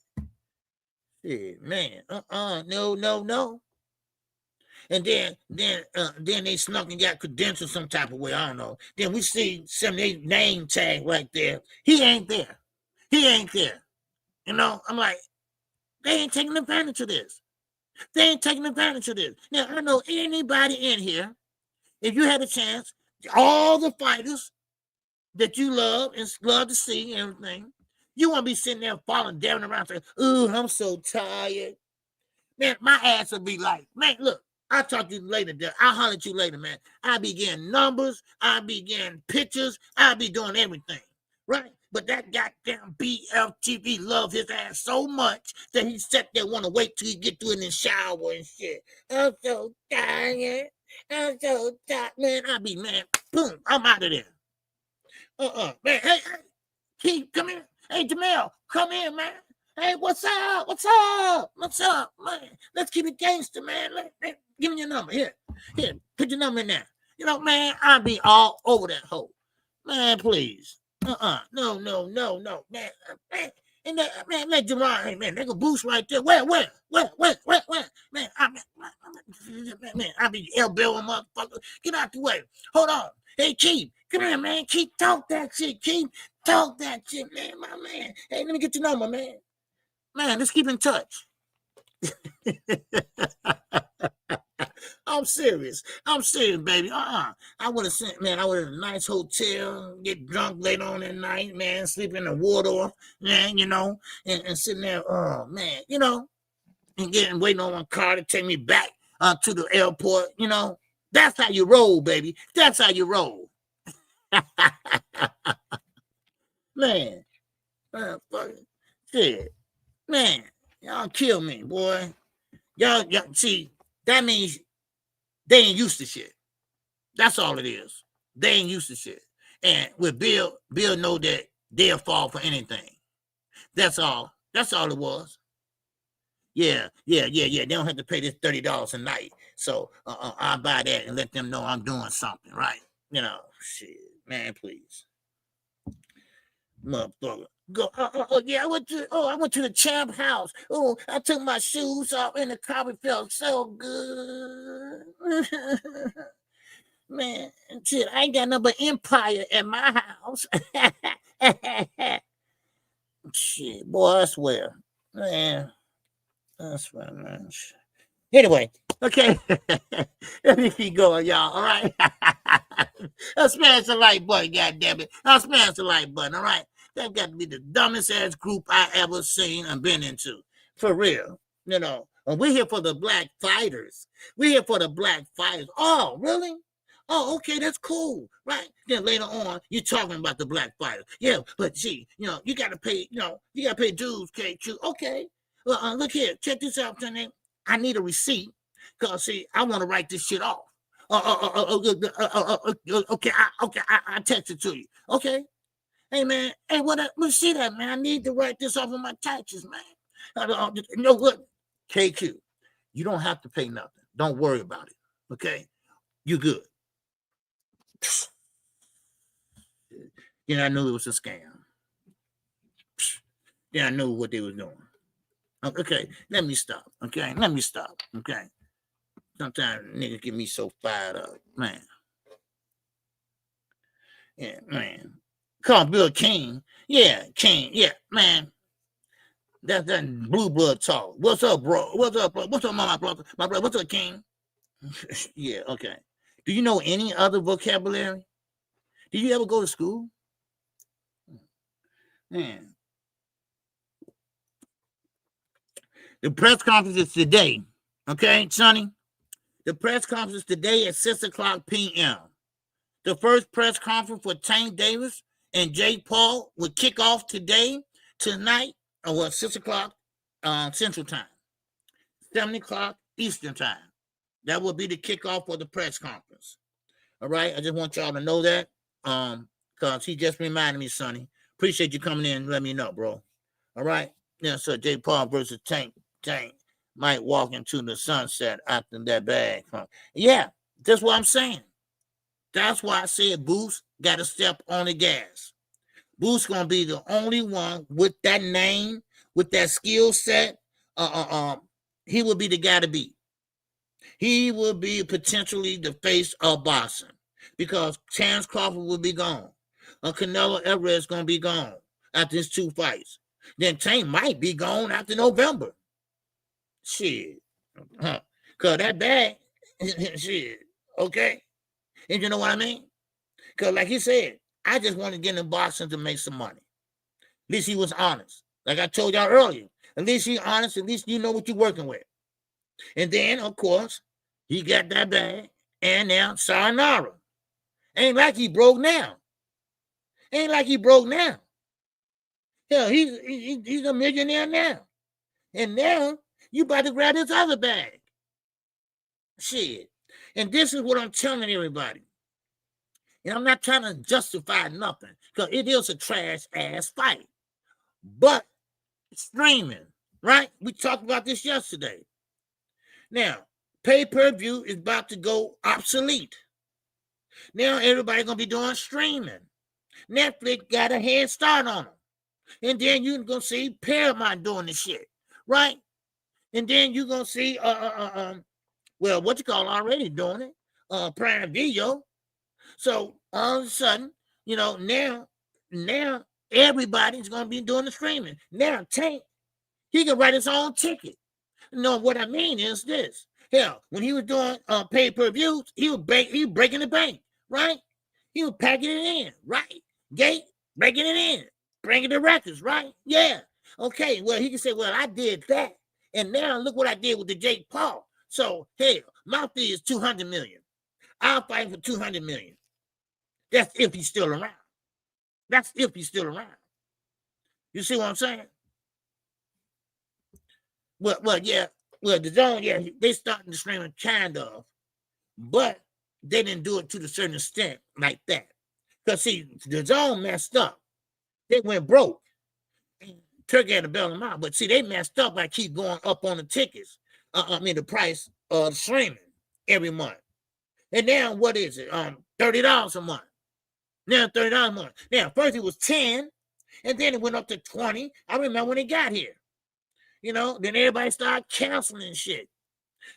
man. No. And then they snuck and got credentials some type of way. I don't know. Then we see some name tag right there. He ain't there. You know, I'm like, they ain't taking advantage of this. Now, I know anybody in here, if you had a chance, all the fighters that you love and love to see and everything, you want to be sitting there following Devin around saying, ooh, I'm so tired. Man, my ass would be like, man, look, I'll talk to you later. I'll holler at you later, man. I'll be getting numbers. I'll be getting pictures. I'll be doing everything, right? But that goddamn BLTV love his ass so much that he sat there want to wait till he get through in the shower and shit. I'm so tired. Man. I'll be, man, boom, I'm out of there. Man, hey, Keith, come here. Hey, Jamel, come here, man. Hey, what's up, man? Let's keep it gangster, man. Give me your number. Here, put your number in there. You know, man, I'll be all over that hole. Man, please. No, man. And man, let Jerron, hey, man, they go boost right there. Where? Man, I be elbowing motherfucker. Get out the way. Hold on. Hey, Keith, come here, man. Keith, talk that shit, Keith. Talk that shit, man, my man. Hey, let me get your number, man. Man, let's keep in touch. I'm serious, baby. I would have sent, man, I would have a nice hotel, get drunk later on at night, man, sleep in the Waldorf, man, you know, and sitting there, oh, man, you know, and waiting on my car to take me back to the airport, you know. That's how you roll, baby. That's how you roll. Man, fuck shit. Man, y'all kill me, boy. Y'all see, that means they ain't used to shit. That's all it is. They ain't used to shit. And with Bill know that they'll fall for anything. That's all. That's all it was. Yeah. They don't have to pay this $30 a night. So I'll buy that and let them know I'm doing something, right? You know, shit. Man, please. Motherfucker. Go. Yeah, I went to the champ house. Oh, I took my shoes off and the carpet felt so good. Man, shit, I ain't got no but Empire at my house. Shit, boy, I swear. Man, I swear, man. Anyway, okay. Let me keep going, y'all. All right. I'll smash the like button, goddammit. I'll smash the like button, all right? That got to be the dumbest ass group I ever seen and been into. For real. You know, and we're here for the black fighters. We're here for the black fighters. Oh, really? Oh, okay, that's cool, right? Then later on, you're talking about the black fighters. Yeah, but see, you know, you got to pay dues, KQ. Okay. Well, look here. Check this out, Johnny. I need a receipt because, see, I want to write this shit off. Okay, I text it to you. Okay. Hey, man. Hey, what see that, man? I need to write this off of my taxes, man. You know what? KQ, you don't have to pay nothing. Don't worry about it. Okay? You good. Then I knew it was a scam. Then I knew what they were doing. Okay, let me stop. Okay, Okay. Sometimes niggas get me so fired up, man. Yeah, man. Call Bill King. Yeah, King. Yeah, man. That's that blue blood talk. What's up, bro? What's up, bro? What's up, my brother? My brother, what's up, King? Yeah, okay. Do you know any other vocabulary? Did you ever go to school? Man. The press conference is today. Okay, Sonny? The press conference is today at 6 o'clock p.m. The first press conference for Tank Davis and Jake Paul will kick off tonight, or 6 o'clock Central Time, 7 o'clock Eastern Time. That will be the kickoff for the press conference. All right, I just want y'all to know that because he just reminded me, Sonny. Appreciate you coming in and letting me know, bro. All right, yeah, so Jake Paul versus Tank might walk into the sunset after that bag. Yeah, that's what I'm saying. That's why I said Boost got to step on the gas. Boost gonna be the only one with that name, with that skill set. He will be the guy to beat. He will be potentially the face of boxing because Terrence Crawford will be gone. Canelo Alvarez is gonna be gone after his 2 fights. Then Tank might be gone after November. Shit, cause that bag, shit, okay. And you know what I mean? Because like he said, I just want to get in boxing to make some money. At least he was honest. Like I told y'all earlier, at least he's honest. At least you know what you're working with. And then, of course, he got that bag. And now, sayonara. Ain't like he broke now. Ain't like he broke now. Hell, he's a millionaire now. And now, you about to grab this other bag. Shit. And this is what I'm telling everybody. And I'm not trying to justify nothing because it is a trash-ass fight. But streaming, right? We talked about this yesterday. Now, pay-per-view is about to go obsolete. Now, everybody's going to be doing streaming. Netflix got a head start on them. And then you're going to see Paramount doing the shit, right? And then you're going to see well, what you call already doing it, Prime Video. So all of a sudden, you know, now everybody's gonna be doing the streaming. Now Tank, he can write his own ticket. No, what I mean is this. Hell, when he was doing pay-per-views, he was breaking the bank, right? He was packing it in, right? Gate, breaking it in, bringing the records, right? Yeah. Okay, well, he can say, well, I did that. And now look what I did with the Jake Paul. So, hell, my fee is $200 million. I'll fight for $200 million. That's if he's still around. That's if he's still around. You see what I'm saying? Well, yeah. Well, the zone, yeah, they starting to stream kind of, but they didn't do it to a certain extent like that. Because, see, the zone messed up. They went broke. Turkey had to bail them out. But, see, they messed up by keep going up on the tickets. The price of streaming every month. And now what is it? $30 a month. Now $30 a month. Now first it was 10, and then it went up to 20. I remember when it got here. You know, then everybody started canceling shit.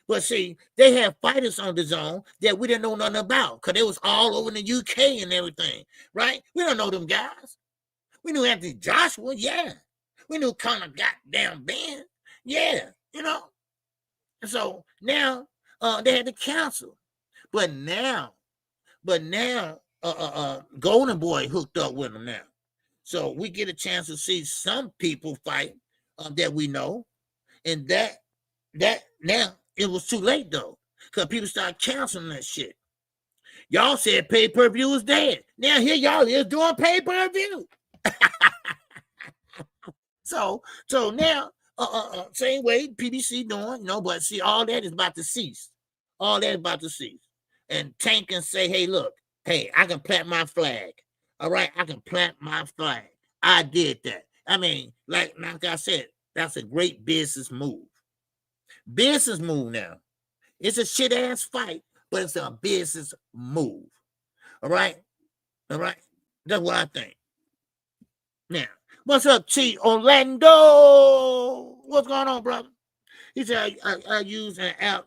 But see, they have fighters on the zone that we didn't know nothing about because they was all over in the UK and everything, right? We don't know them guys. We knew Anthony Joshua, yeah. We knew Conor goddamn Ben, yeah, you know. So now they had to cancel. But now Golden Boy hooked up with them now. So we get a chance to see some people fight that we know. And that now it was too late though. Because people started canceling that shit. Y'all said pay-per-view is dead. Now here y'all is doing pay-per-view. So now same way PBC doing, but see, all that is about to cease. All that is about to cease. And Tank can say, hey, look, hey, I can plant my flag. All right, I can plant my flag. I did that. I mean, like I said, that's a great business move. Business move now. It's a shit-ass fight, but it's a business move. All right? All right? That's what I think. Now, what's up, T. Orlando? What's going on, brother? He said, I use an app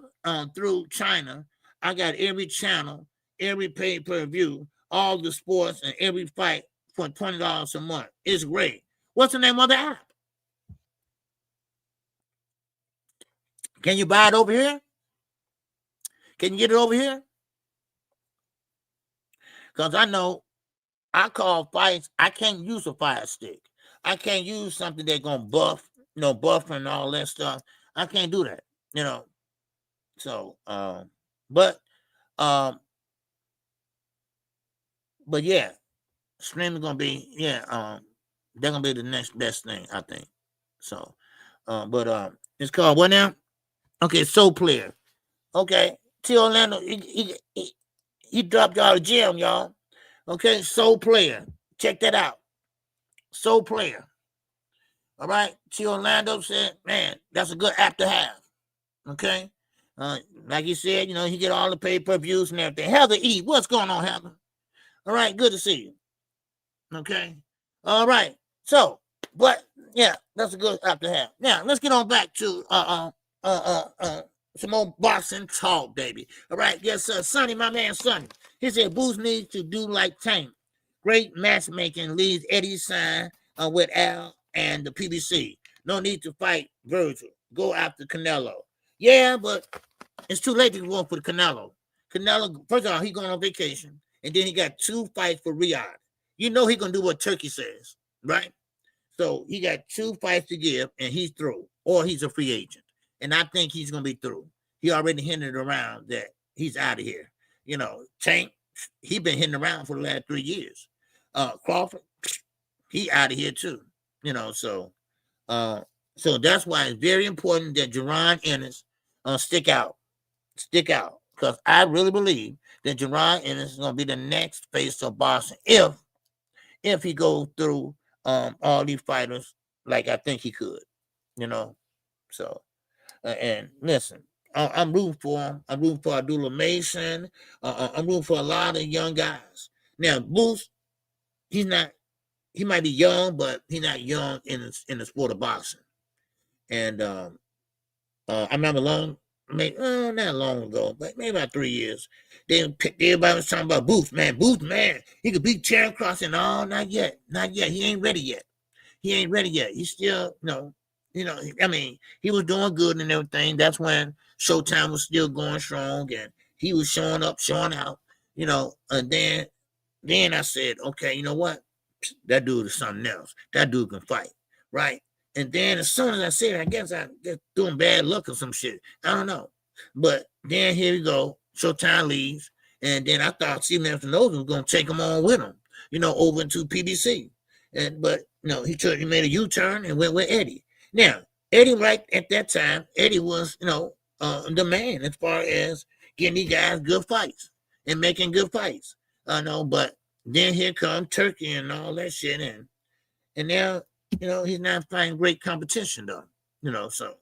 through China. I got every channel, every pay-per-view, all the sports, and every fight for $20 a month. It's great. What's the name of the app? Can you buy it over here? Can you get it over here? Because I know I call fights. I can't use a fire stick. I can't use something that's going to buff, buff and all that stuff. I can't do that, So, but yeah, streaming going to be, they're going to be the next best thing, I think. So, but it's called what now? Okay, Soul Player. Okay, T. Orlando, he dropped y'all a gem, y'all. Okay, Soul Player. Check that out. Soul Player. All right, T. Orlando said, man, that's a good app to have. Okay, like he said, he get all the pay-per-views and everything. Heather E., what's going on, Heather? All right, good to see you. Okay, all right. So, but yeah, that's a good app to have. Now let's get on back to some more boxing talk, baby. All right, yes, Sonny, my man, Sonny. He said Boots needs to do like Tank. Great matchmaking leaves Eddie sign with Al and the PBC. No need to fight Virgil. Go after Canelo. Yeah, but it's too late to go for the Canelo. Canelo, first of all, he going on vacation, and then he got 2 fights for Riyadh. He gonna do what Turkey says, right? So he got 2 fights to give, and he's through, or he's a free agent. And I think he's gonna be through. He already hinted around that he's out of here. Tank, he been hitting around for the last 3 years. Crawford, he out of here too. So that's why it's very important that Jerron Ennis stick out, because I really believe that Jerron Ennis is gonna be the next face of boxing if he goes through all these fighters like I think he could. So and listen. I'm rooting for him. I'm rooting for Abdullah Mason. I'm rooting for a lot of young guys. Now, Boots, he might be young, but he's not young in the sport of boxing. And I remember not long ago, but maybe about 3 years, everybody was talking about Boots, man. Boots, man, he could beat Charing Cross, and not yet. He ain't ready yet. He's still, I mean, he was doing good and everything. That's when Showtime was still going strong, and he was showing up, showing out, and then I said, okay, you know what? That dude is something else. That dude can fight, right? And then as soon as I said it, I guess I just doing bad luck or some shit. I don't know. But then here we go. Showtime leaves, and then I thought Stephen F. was going to take him on with him, over into PBC. But he made a U-turn and went with Eddie. Now, Eddie, right at that time, Eddie was, the man as far as getting these guys good fights and making good fights. But then here comes Turkey and all that shit, and now, he's not fighting great competition though, so.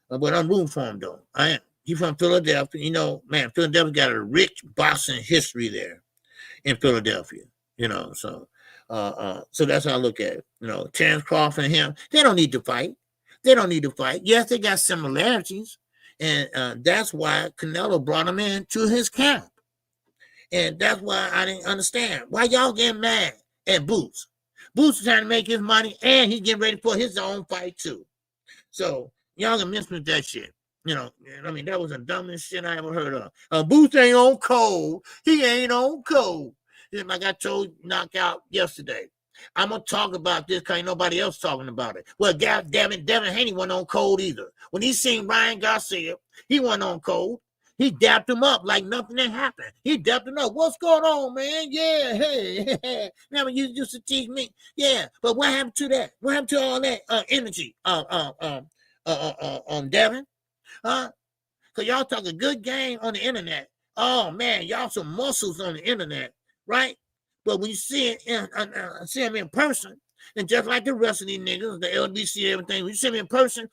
But I'm rooting for him though. I am. He's from Philadelphia. Man, Philadelphia got a rich boxing history there in Philadelphia. So that's how I look at it. Terrence Crawford and him, they don't need to fight. Yes, they got similarities, and that's why Canelo brought him in to his camp. And that's why I didn't understand why y'all getting mad at Boots. Boots is trying to make his money, and he's getting ready for his own fight too. So y'all can miss with that shit. I mean, that was the dumbest shit I ever heard of. Boots ain't on cold. He ain't on cold. Like I told Knockout yesterday. I'm going to talk about this because ain't nobody else talking about it. Well, God damn it, Devin Haney wasn't on cold either. When he seen Ryan Garcia, he wasn't on cold. He dapped him up like nothing had happened. He dapped him up. What's going on, man? Yeah, hey. Remember, you used to tease me. Yeah, but what happened to that? What happened to all that energy on Devin? Because y'all talk a good game on the internet. Oh, man, y'all some muscles on the internet, right? But when you see him in person, and just like the rest of these niggas, the LBC, everything, when you see him in person,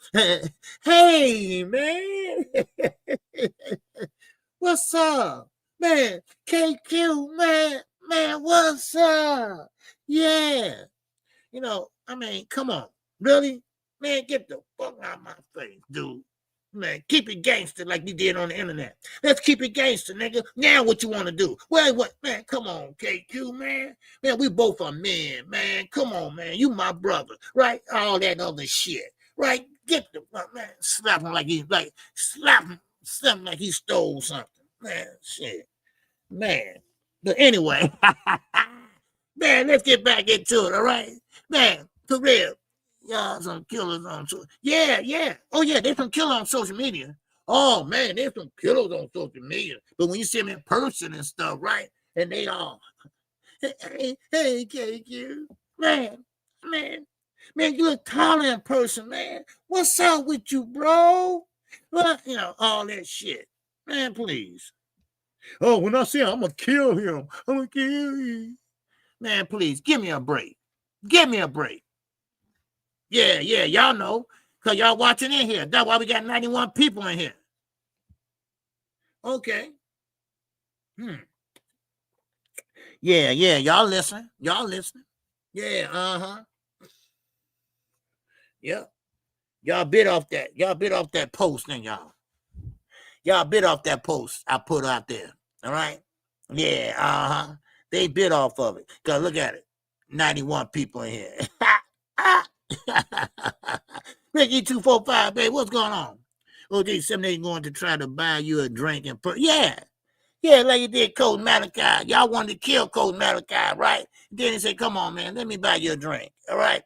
hey, man, what's up? Man, KQ, man, what's up? Yeah. I mean, come on. Really? Man, get the fuck out of my face, dude. Man, keep it gangster like you did on the internet. Let's keep it gangster, nigga. Now what you want to do? Well, what, man, come on, KQ, man. Man, we both are men, man. Come on, man. You my brother, right? All that other shit, right? Get the, man, slap him like slap him something like he stole something. Man, shit. Man. But anyway, man, let's get back into it, all right? Man, for real. Y'all some killers on social. Yeah. Oh, yeah, there's some killers on social media. Oh, man, there's some killers on social media. But when you see them in person and stuff, right? And they all, hey, KQ. Man, you look taller in person, man. What's up with you, bro? Well, you know, all that shit. Man, please. Oh, when I see him, I'm going to kill him. I'm going to kill you. Man, please, give me a break. Give me a break. Yeah, y'all know, because y'all watching in here. That's why we got 91 people in here. Okay. Yeah, y'all listen. Yeah, Yep. Y'all bit off that post, then y'all. Y'all bit off that post I put out there. All right? Yeah, They bit off of it. Because look at it. 91 people in here. Ricky 245, babe, what's going on? OG 78 going to try to buy you a drink and yeah, like you did Coach Malachi. Y'all wanted to kill Coach Malachi, right? Then he said, come on, man, let me buy you a drink. All right.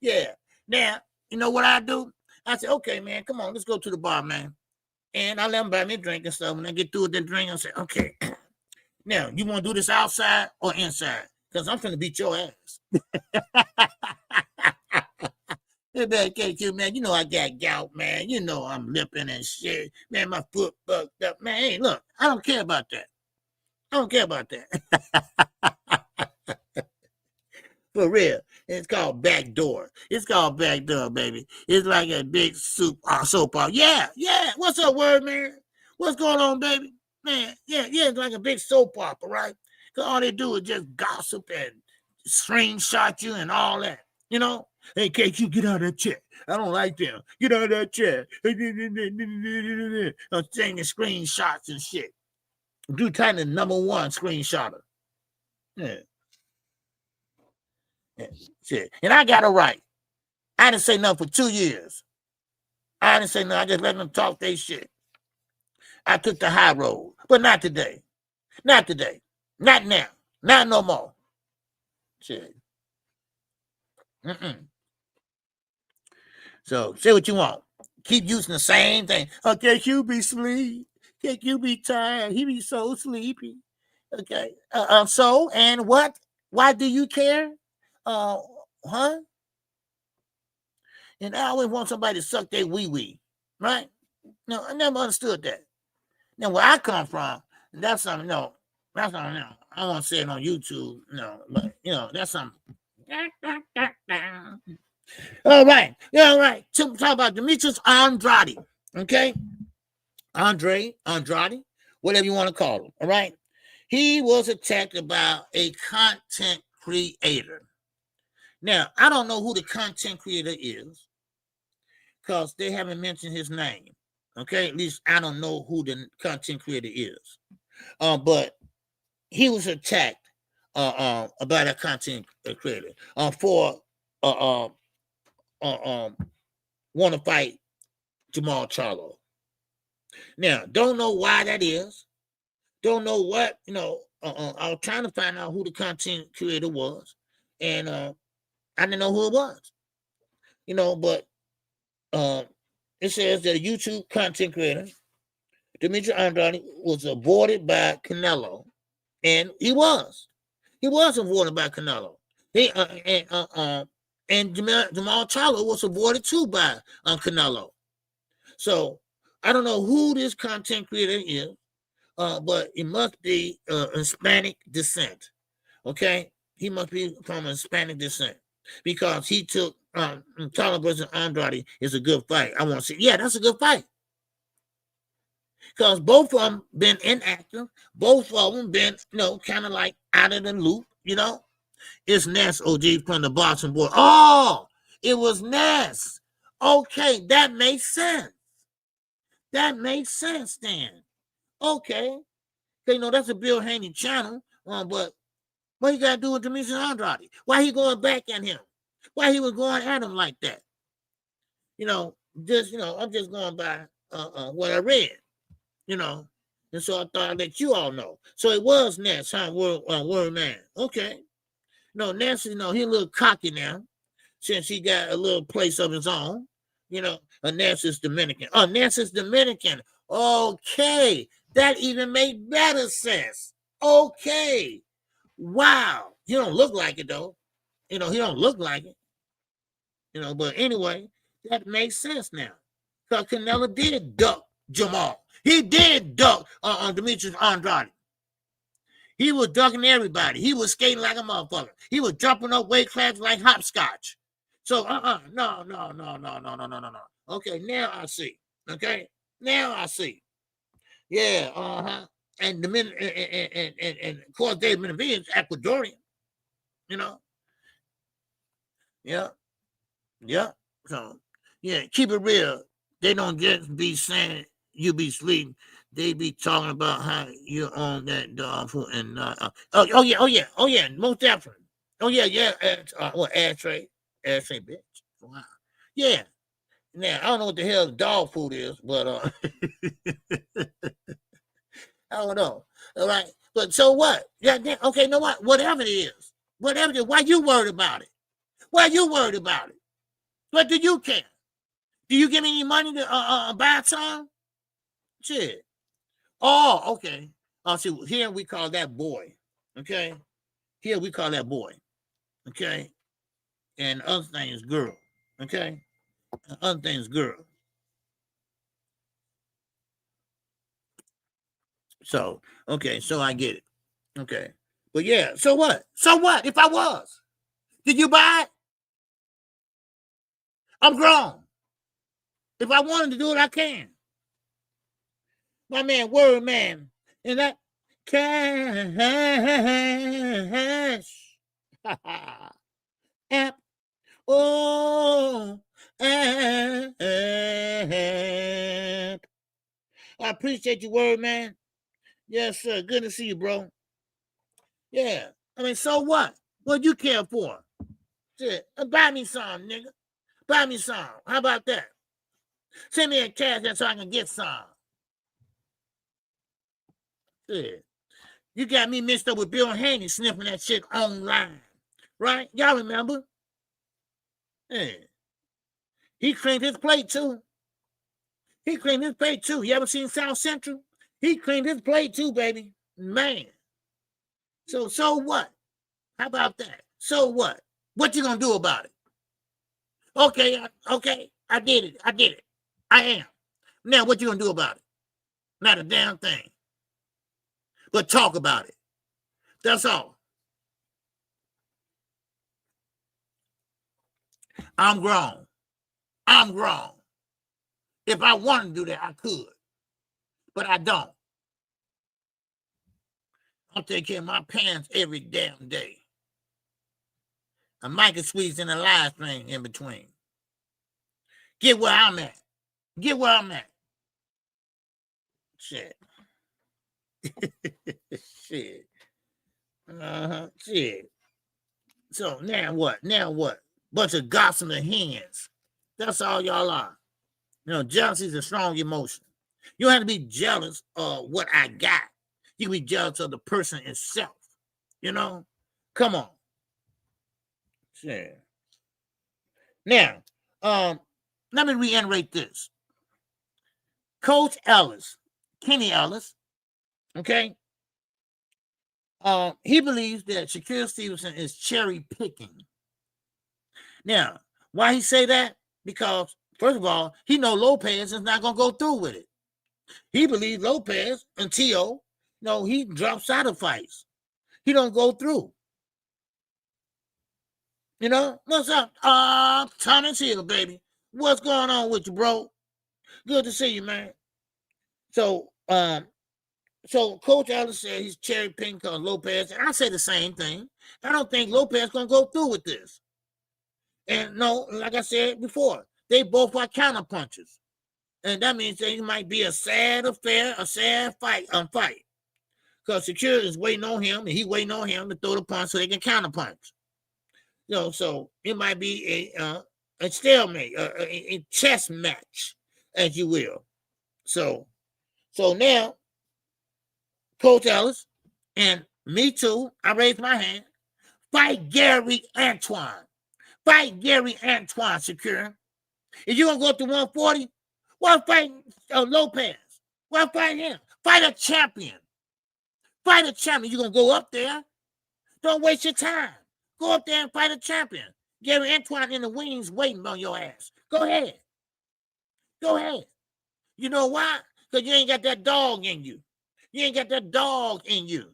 Yeah. Now, you know what I do? I said, okay, man, come on, let's go to the bar, man. And I let him buy me a drink and stuff. When I get through with the drink, I say, okay. Now, you want to do this outside or inside? Because I'm finna beat your ass. Hey, man, KQ, man, you know I got gout, man. You know I'm lipping and shit. Man, my foot fucked up. Man, hey, look, I don't care about that. For real. It's called backdoor. Baby. It's like a big soap opera. Yeah. What's up, word, man? What's going on, baby? Man, yeah, it's like a big soap opera, right? Because all they do is just gossip and screenshot you and all that, you know? Hey, KQ, get out of that chair. I don't like them. Get out of that chair. I'm saying screenshots and shit. Dude, kind of number one screenshotter. Yeah. Shit. And I got it right. I didn't say nothing for 2 years. I didn't say nothing. I just let them talk their shit. I took the high road, but not today. Not now. Not no more. Shit. So say what you want. Keep using the same thing. Okay, you be sleep. You be tired. He be so sleepy. Okay. So and what? Why do you care? Huh? And I always want somebody to suck their wee-wee, right? No, I never understood that. Now, where I come from, that's something, no. That's something, no. I don't want to say it on YouTube, no. But, you know, that's something. All right. Talk about Demetrius Andrade, okay? Andrade, whatever you want to call him, all right? He was attacked about a content creator. Now, I don't know who the content creator is because they haven't mentioned his name, okay? At least I don't know who the content creator is. But he was attacked about a content creator for want to fight Jamal Charlo. Now, don't know why that is. Don't know what, you know, I was trying to find out who the content creator was. And I didn't know who it was. You know, but it says that a YouTube content creator, Demetrius Andrade, was avoided by Canelo. And he was. He was avoided by Canelo. And Jamal Charlo was avoided too by Canelo. So I don't know who this content creator is, but it must be Hispanic descent. Okay? He must be from Hispanic descent because he took Charlo versus Andrade is a good fight. I want to say, yeah, that's a good fight. Because both of them been inactive. Both of them been, you know, kind of like out of the loop, you know. It's Ness, OG, from the boxing board. Oh, it was Ness. Okay, that makes sense. That makes sense then. Okay. That's a Bill Haney channel. But what you got to do with Demetrius Andrade? Why he going back at him? Why he was going at him like that? I'm just going by what I read, and so I thought I'd let you all know. So it was Ness, huh? Word man. Okay. No, Ness, he a little cocky now, since he got a little place of his own. Ness is Dominican. Oh, Ness is Dominican. Okay. That even made better sense. Okay. Wow. He don't look like it, though. He don't look like it. But anyway, that makes sense now. Because Canelo did duck Jamal. He did duck on Demetrius Andrade. He was ducking everybody. He was skating like a motherfucker. He was jumping up weight classes like hopscotch. So, no. Okay, now I see. Okay, now I see. Yeah, And and of course, Dave Benavidez, Ecuadorian. Yeah. So, keep it real. They don't just be saying you be sleeping. They be talking about how you own that dog food and oh yeah, most definitely. Oh yeah, ashtray, bitch. Wow. Yeah. Now I don't know what the hell dog food is, but I don't know. All right, but so what? Yeah, okay. You know what? Whatever it is, why you worried about it? Why you worried about it? What do you care? Do you give me any money to buy some? Shit. Oh, okay. See, here we call that boy. Okay. Here we call that boy. Okay. And the other thing is girl. Okay. The other thing is girl. So, okay. So I get it. Okay. But yeah. So what? So what if I was? Did you buy it? I'm grown. If I wanted to do it, I can. My man, word man. And that cash. App. Oh, app. I appreciate you, word man. Yes, sir. Good to see you, bro. Yeah. I mean, so what? What do you care for? Shit. Buy me some, nigga. Buy me some. How about that? Send me a cash so I can get some. Shit. You got me mixed up with Bill Haney sniffing that shit online. Right? Y'all remember? Yeah. He cleaned his plate too. You ever seen South Central? He cleaned his plate too, baby. Man. So what? How about that? So what? What you gonna do about it? Okay, I did it. I am. Now what you gonna do about it? Not a damn thing. But talk about it. That's all. I'm grown. If I wanted to do that, I could. But I don't. I'll take care of my pants every damn day. I might get squeezed in a live stream in between. Get where I'm at. Shit. Shit. Shit. So now what? Bunch of gossiping hands. That's all y'all are. Jealousy is a strong emotion. You don't have to be jealous of what I got. You can be jealous of the person itself. Come on. Shit. Now, let me reiterate this. Coach Ellis, Kenny Ellis, okay? He believes that Shakur Stevenson is cherry picking. Now, why he say that? Because, first of all, he know Lopez is not going to go through with it. He believes Lopez until, he drops out of fights. He don't go through. What's up? Thomas here, baby. What's going on with you, bro? Good to see you, man. So Coach Ellis said he's cherry picking because Lopez, and I say the same thing. I don't think Lopez gonna go through with this. And no, like I said before, they both are counter punchers. And that means that it might be a sad affair, a sad fight. Because Shakur is waiting on him, and he waiting on him to throw the punch so they can counter punch. So it might be a stalemate, a chess match, as you will. So now, Coach Ellis, and me too, I raised my hand. Fight Gary Antoine. Fight Gary Antoine, Shakur. If you're going to go up to 140, why fight Lopez? Why fight him? Fight a champion. Fight a champion. You're going to go up there. Don't waste your time. Go up there and fight a champion. Gary Antoine in the wings waiting on your ass. Go ahead. Go ahead. You know why? Because you ain't got that dog in you. You ain't got that dog in you.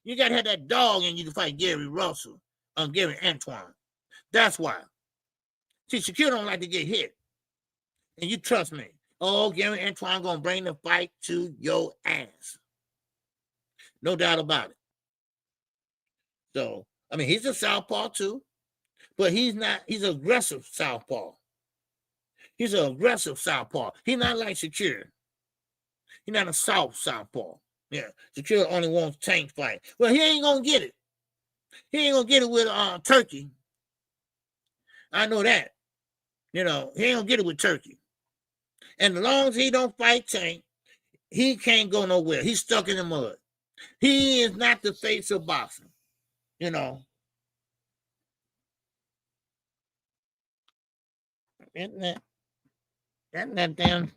You got to have that dog in you to fight Gary Russell or Gary Antoine. That's why. See, Shakur don't like to get hit. And you trust me. Oh, Gary Antoine going to bring the fight to your ass. No doubt about it. So, I mean, he's a southpaw too. But he's not, he's an aggressive southpaw. He's an aggressive southpaw. He's not like Shakur. He's not a soft southpaw. Yeah, Shakur only wants tank fight. Well, he ain't going to get it. He ain't going to get it with Turkey. I know that. You know, he ain't going to get it with Turkey. And as long as he don't fight Tank, he can't go nowhere. He's stuck in the mud. He is not the face of boxing. You know. Isn't that damn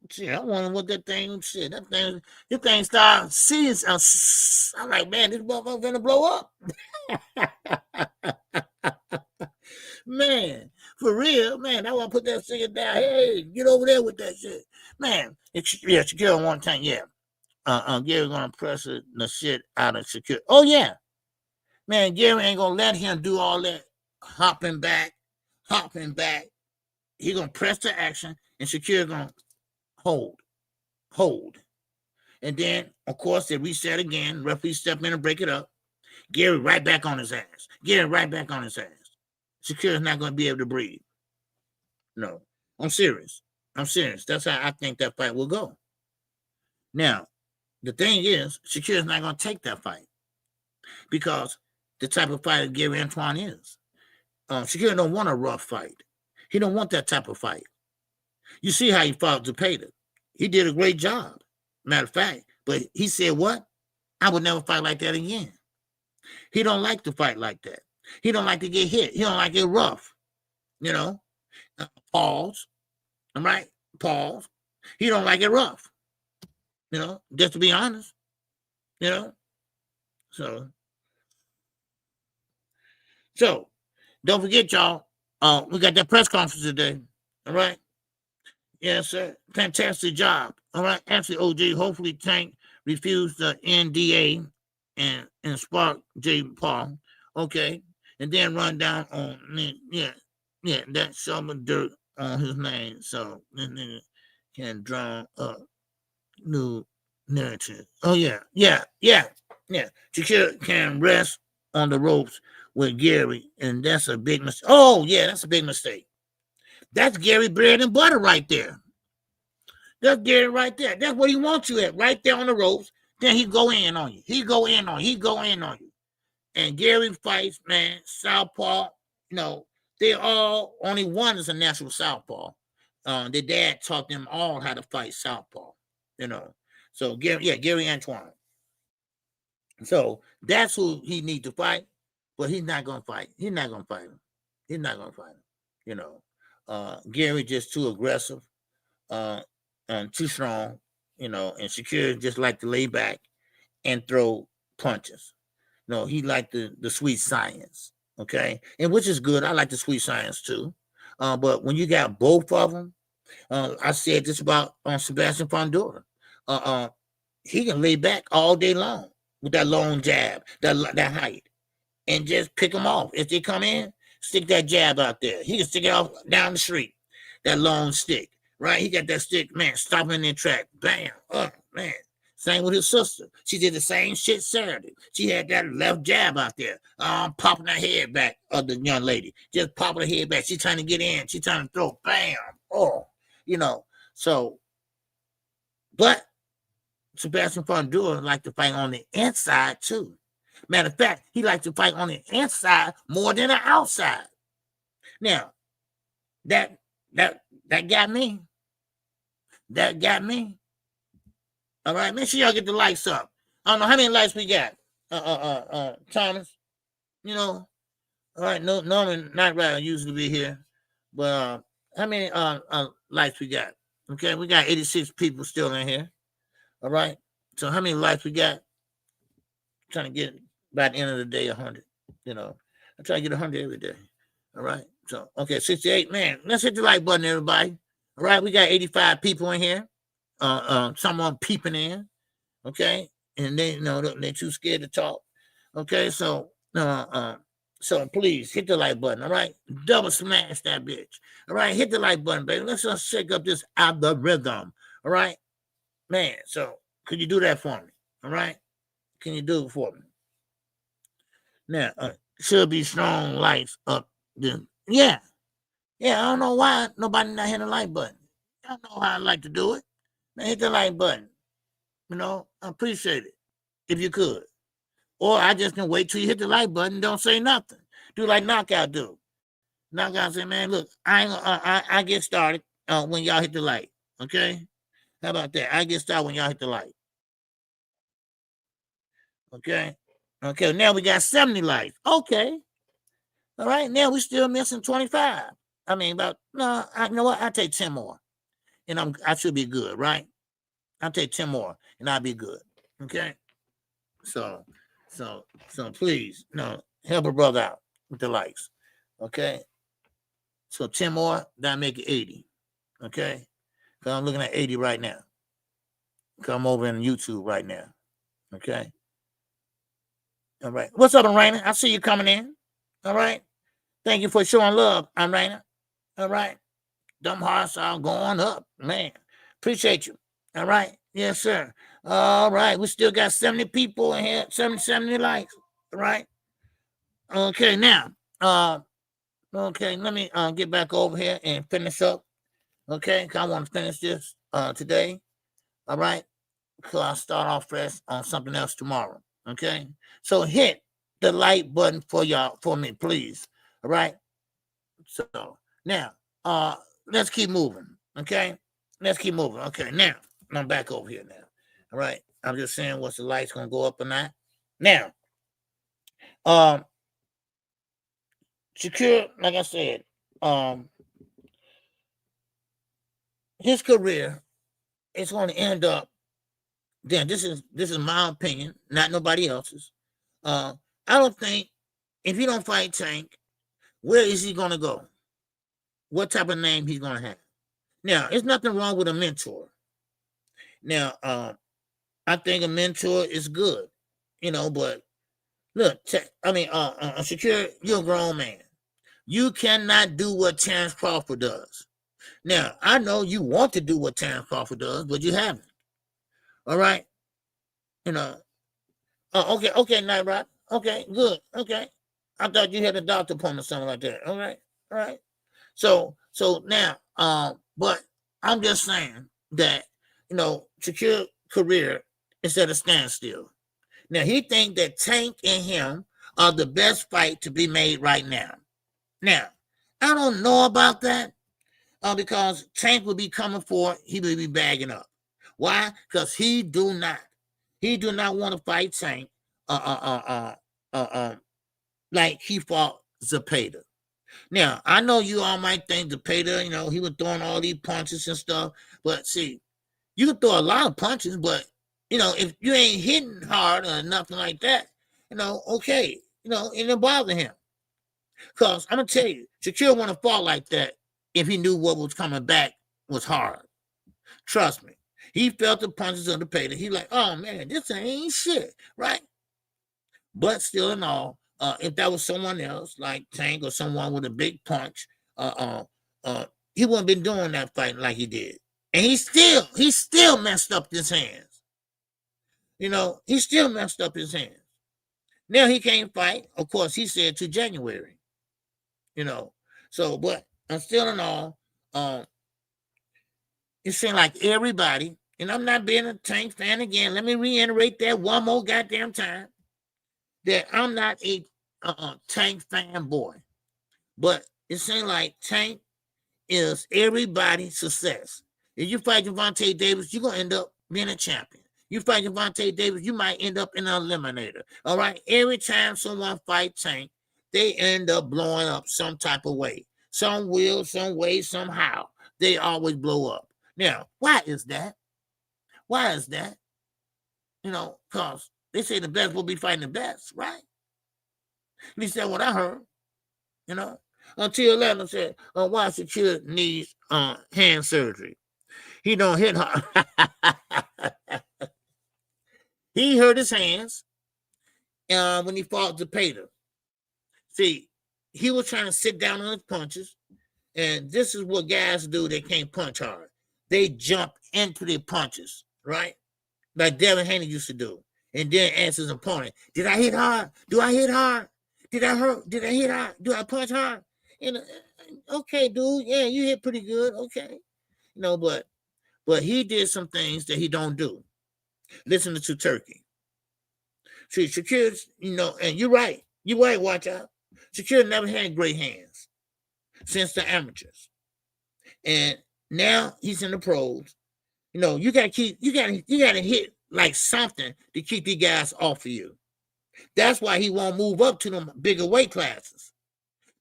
shit? I wonder what that thing shit. This thing started seeing. I'm like, man, this motherfucker gonna blow up. Man, for real, man. I want to put that shit down. Hey, get over there with that shit, man. Shakur one time, yeah. Gary's gonna press the shit out of Shakur. Oh yeah, man. Gary ain't gonna let him do all that hopping back. He gonna press the action, and Shakur gonna hold, and then of course they reset again. Referee step in and break it up. Gary right back on his ass. Shakur is not gonna be able to breathe. No, I'm serious. That's how I think that fight will go. Now, the thing is, Shakur is not gonna take that fight because the type of fighter Gary Antoine is. Shakur don't want a rough fight. He don't want that type of fight. You see how he fought Zepeda. He did a great job, matter of fact. But he said, what? I would never fight like that again. He don't like to fight like that. He don't like to get hit. He don't like it rough. You know? Pause. All right? Pause. He don't like it rough. You know? Just to be honest. You know? So, don't forget, y'all. We got that press conference today. All right. Yes, sir. Fantastic job. All right. Actually, OG, hopefully Tank refused the NDA and spark J. Paul. Okay. And then run down on that some dirt on his name. So this nigga can draw up new narrative. Oh yeah. Shakur can rest on the ropes with Gary, and that's a big mistake. Oh, yeah, that's a big mistake. That's Gary bread and butter right there. That's Gary right there. That's what he wants you at, right there on the ropes. Then he go in on you. He go in on you. And Gary fights, man, southpaw. You know, they all, only one is a natural southpaw. Their dad taught them all how to fight southpaw, you know. So, Gary Antoine. So, that's who he needs to fight. But he's not going to fight. He's not going to fight him. You know, Gary just too aggressive and too strong, you know, and Shakur just like to lay back and throw punches. No, he liked the sweet science, okay? And which is good. I like the sweet science too. But when you got both of them, I said this about Sebastian Fundura. He can lay back all day long with that long jab, that height. And just pick them off. If they come in, stick that jab out there. He can stick it off down the street. That long stick, right? He got that stick, man, stopping in their track. Bam. Oh, man. Same with his sister. She did the same shit Saturday. She had that left jab out there, popping her head back of the young lady. Just popping her head back. She's trying to get in. She's trying to throw, bam. Oh, so, but Sebastian Fundura liked to fight on the inside too. Matter of fact, he liked to fight on the inside more than the outside. Now, that got me. That got me. All right, make sure y'all get the likes up. I don't know how many likes we got. Thomas. All right, no, Norman not right usually be here. But how many likes we got? Okay, we got 86 people still in here. All right. So how many likes we got? I'm trying to get by the end of the day 100. I try to get 100 every day. All right. So okay, 68. Man, let's hit the like button, everybody. All right, we got 85 people in here. Someone peeping in, okay, and they're too scared to talk, okay. So please hit the like button, all right. Double smash that bitch, all right. Hit the like button, baby. Let's just shake up this algorithm, all right, man. So could you do that for me, all right? Can you do it for me? Now, should be strong lights up. Yeah. I don't know why nobody not hitting the like button. I don't know how I like to do it. Man, hit the like button. I appreciate it if you could. Or I just can wait till you hit the like button and don't say nothing. Do like Knockout do. Knockout say, man, look, I get started when y'all hit the like. Okay? How about that? I get started when y'all hit the like. Okay? Okay, now we got 70 likes. Okay. All right, now we still missing 25. I mean, you know what? I'll take 10 more. And I should be good, right? I'll take 10 more and I'll be good. Okay. So please, help a brother out with the likes. Okay. So 10 more, that'll make it 80. Okay. Because I'm looking at 80 right now. Come over in YouTube right now. Okay. All right. What's up, Raina? I see you coming in. All right. Thank you for showing love, Raina. All right. Dumb hearts are going up, man. Appreciate you. All right. Yes, sir. All right. We still got 70 people in here, 70 likes. All right. Okay, now. Okay, let me get back over here and finish up. Okay, because I want to finish this today. All right. So I'll start off fresh on something else tomorrow. Okay. So hit the like button for me, please. All right. So now let's keep moving. Okay. Let's keep moving. Okay, now I'm back over here now. All right. I'm just saying what's the lights gonna go up or not. Now, Shakur, like I said, his career is going to end up. Then this is my opinion, not nobody else's. I don't think if he don't fight Tank, where is he gonna go? What type of name he's gonna have? Now, there's nothing wrong with a mentor. Now, I think a mentor is good, but look, Shakur, you're a grown man. You cannot do what Terrence Crawford does. Now, I know you want to do what Terrence Crawford does, but you haven't. All right? Okay, Night Rock. Okay, good. Okay. I thought you had a doctor appointment or something like that. All right. So now, but I'm just saying that, Shakur's career is at a standstill. Now, he thinks that Tank and him are the best fight to be made right now. Now, I don't know about that because Tank will be coming for, he will be bagging up. Why? Because he do not want to fight Tank like he fought Zepeda. Now, I know you all might think Zepeda, he was throwing all these punches and stuff, but see, you can throw a lot of punches, but if you ain't hitting hard or nothing like that, okay, it didn't bother him. Because I'm gonna tell you, Shakur wouldn't fall like that if he knew what was coming back was hard. Trust me. He felt the punches of the Zepeda. He like, oh man, this ain't shit, right? But still in all, if that was someone else like Tank or someone with a big punch, he wouldn't been doing that fight like he did. And he still messed up his hands. he still messed up his hands. Now he can't fight. Of course, he said to January. So, but still in all, it seemed like everybody, and I'm not being a Tank fan again. Let me reiterate that one more goddamn time, that I'm not a Tank fan boy. But it seems like Tank is everybody's success. If you fight Gervonta Davis, you're going to end up being a champion. You fight Gervonta Davis, you might end up in an eliminator. All right? Every time someone fights Tank, they end up blowing up some type of way. Some will, some way, somehow. They always blow up. Now, why is that? Why is that? Because they say the best will be fighting the best, right? At least that's what I heard. Until Atlanta said, why Shakur needs hand surgery. He don't hit hard. He hurt his hands when he fought Zapata. See, he was trying to sit down on his punches, and this is what guys do. They can't punch hard. They jump into their punches, right? Like Devin used to do. And then ask his opponent, did I hit hard? Do I hit hard? Did I hurt? Did I hit hard? Do I punch hard? And okay, dude, yeah, you hit pretty good. Okay. But he did some things that he don't do. Listening to Turkey. See, Shakur's, and you're right. You're right, watch out. Shakur never had great hands since the amateurs. And now he's in the pros. You gotta hit like something to keep these guys off of you. That's why he won't move up to them bigger weight classes,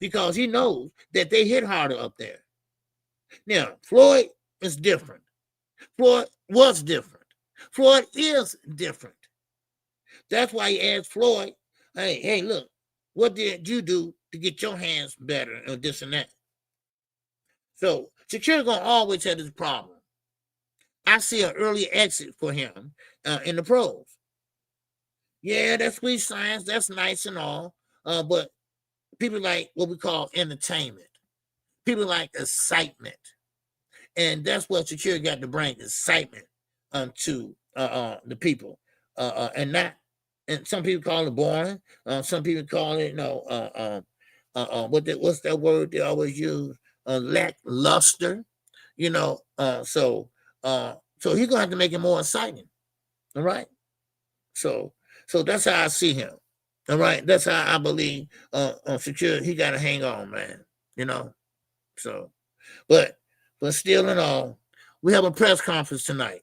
because he knows that they hit harder up there. Now, Floyd is different. Floyd was different. Floyd is different. That's why he asked Floyd, hey, look, what did you do to get your hands better and this and that? So Shakur gonna always have this problem. I see an early exit for him in the pros. Yeah, that's sweet science. That's nice and all. But people like what we call entertainment. People like excitement. And that's what Shakur got to bring, excitement to the people. And some people call it boring. Some people call it, what's that word they always use? Lackluster. So he's gonna have to make it more exciting. All right. So that's how I see him. All right. That's how I believe Shakur, he gotta hang on, man. So but still in all, we have a press conference tonight.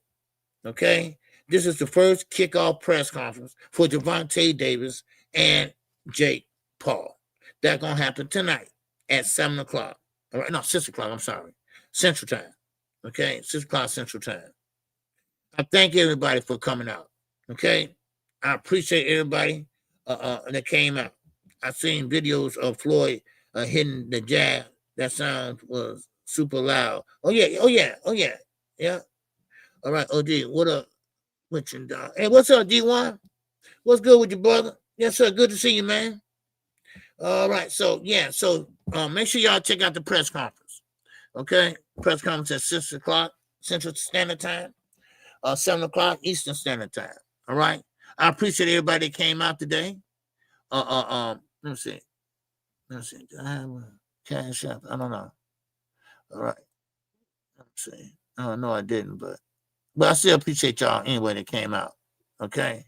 Okay. This is the first kickoff press conference for Gervonta Davis and Jake Paul. That's gonna happen tonight at 7 o'clock. All right, no, 6 o'clock, I'm sorry. Central Time. Okay, 6 o'clock Central Time. I thank everybody for coming out. Okay. I appreciate everybody that came out. I've seen videos of Floyd hitting the jab. That sound was super loud. Oh yeah. Yeah. All right, OG, what up? Hey, what's up, D1? What's good with you, brother? Yes, sir. Good to see you, man. All right. So, yeah. So, make sure y'all check out the press conference. Okay. Press conference at 6 o'clock Central Standard Time, 7 o'clock Eastern Standard Time. All right. I appreciate everybody that came out today. Let me see. Do I have a cash app? I don't know. All right. Let me see. Oh, no, I didn't, but I still appreciate y'all anyway that came out. Okay.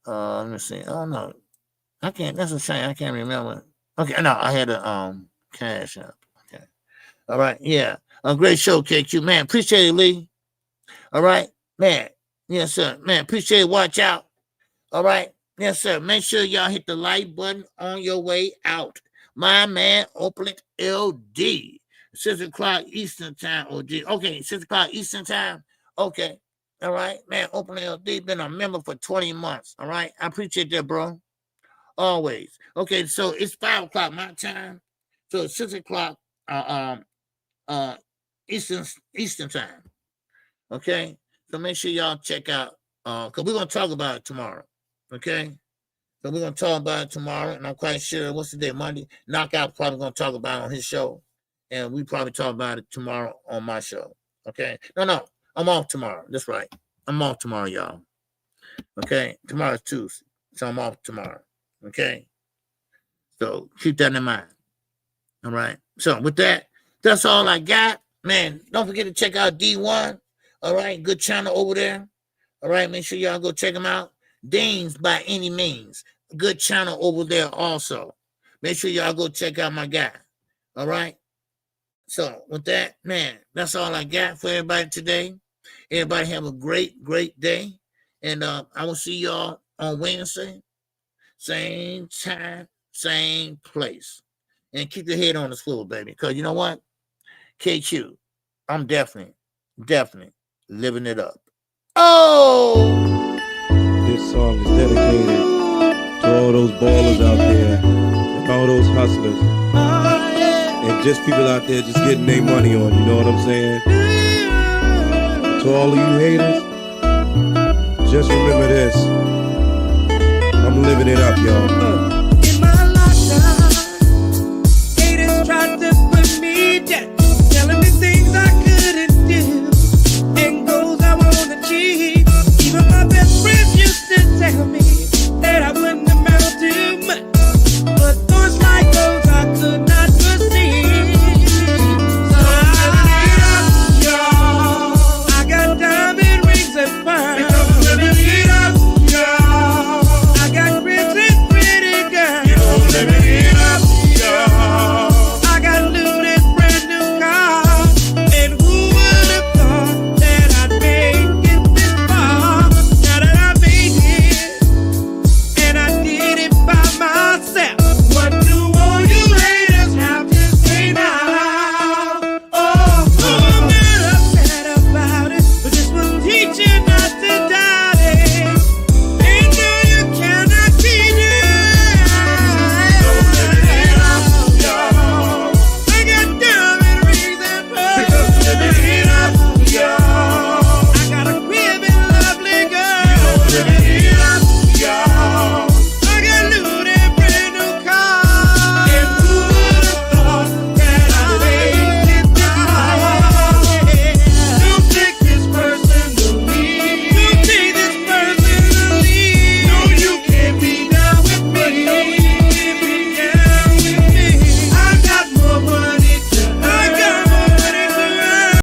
Let me see. Oh no. I can't, that's a shame. I can't remember. Okay, no, I had a cash app. Okay. All right, yeah. A great show, KQ. Man, appreciate it, Lee. All right, man. Yes, sir. Man, appreciate it. Watch out. All right. Yes, sir. Make sure y'all hit the like button on your way out. My man, Opulent LD. 6 o'clock Eastern Time, OG. Okay, 6 o'clock Eastern Time. Okay. All right. Man, Open LD, been a member for 20 months. All right. I appreciate that, bro. Always. Okay, so it's 5 o'clock my time. So it's 6 o'clock Eastern Time. Okay. So make sure y'all check out because we're gonna talk about it tomorrow. Okay. So we're gonna talk about it tomorrow, and I'm quite sure what's the day, Monday. Knockout probably gonna talk about it on his show. And we probably talk about it tomorrow on my show. Okay. No, I'm off tomorrow. That's right. I'm off tomorrow, y'all. Okay, tomorrow's Tuesday, so I'm off tomorrow. Okay, so keep that in mind. All right. So with that, that's all I got. Man, don't forget to check out D1. All right, good channel over there. All right, make sure y'all go check them out. Dean's by any means, good channel over there also. Make sure y'all go check out my guy. All right. So with that, man, that's all I got for everybody today. Everybody have a great, great day. And I will see y'all on Wednesday. Same time, same place. And keep your head on the swivel, baby. Because you know what? KQ, I'm definitely living it up. Oh! This song is dedicated to all those ballers out there and all those hustlers. And just people out there just getting their money on, you know what I'm saying? To all of you haters, just remember this. I'm living it up, y'all.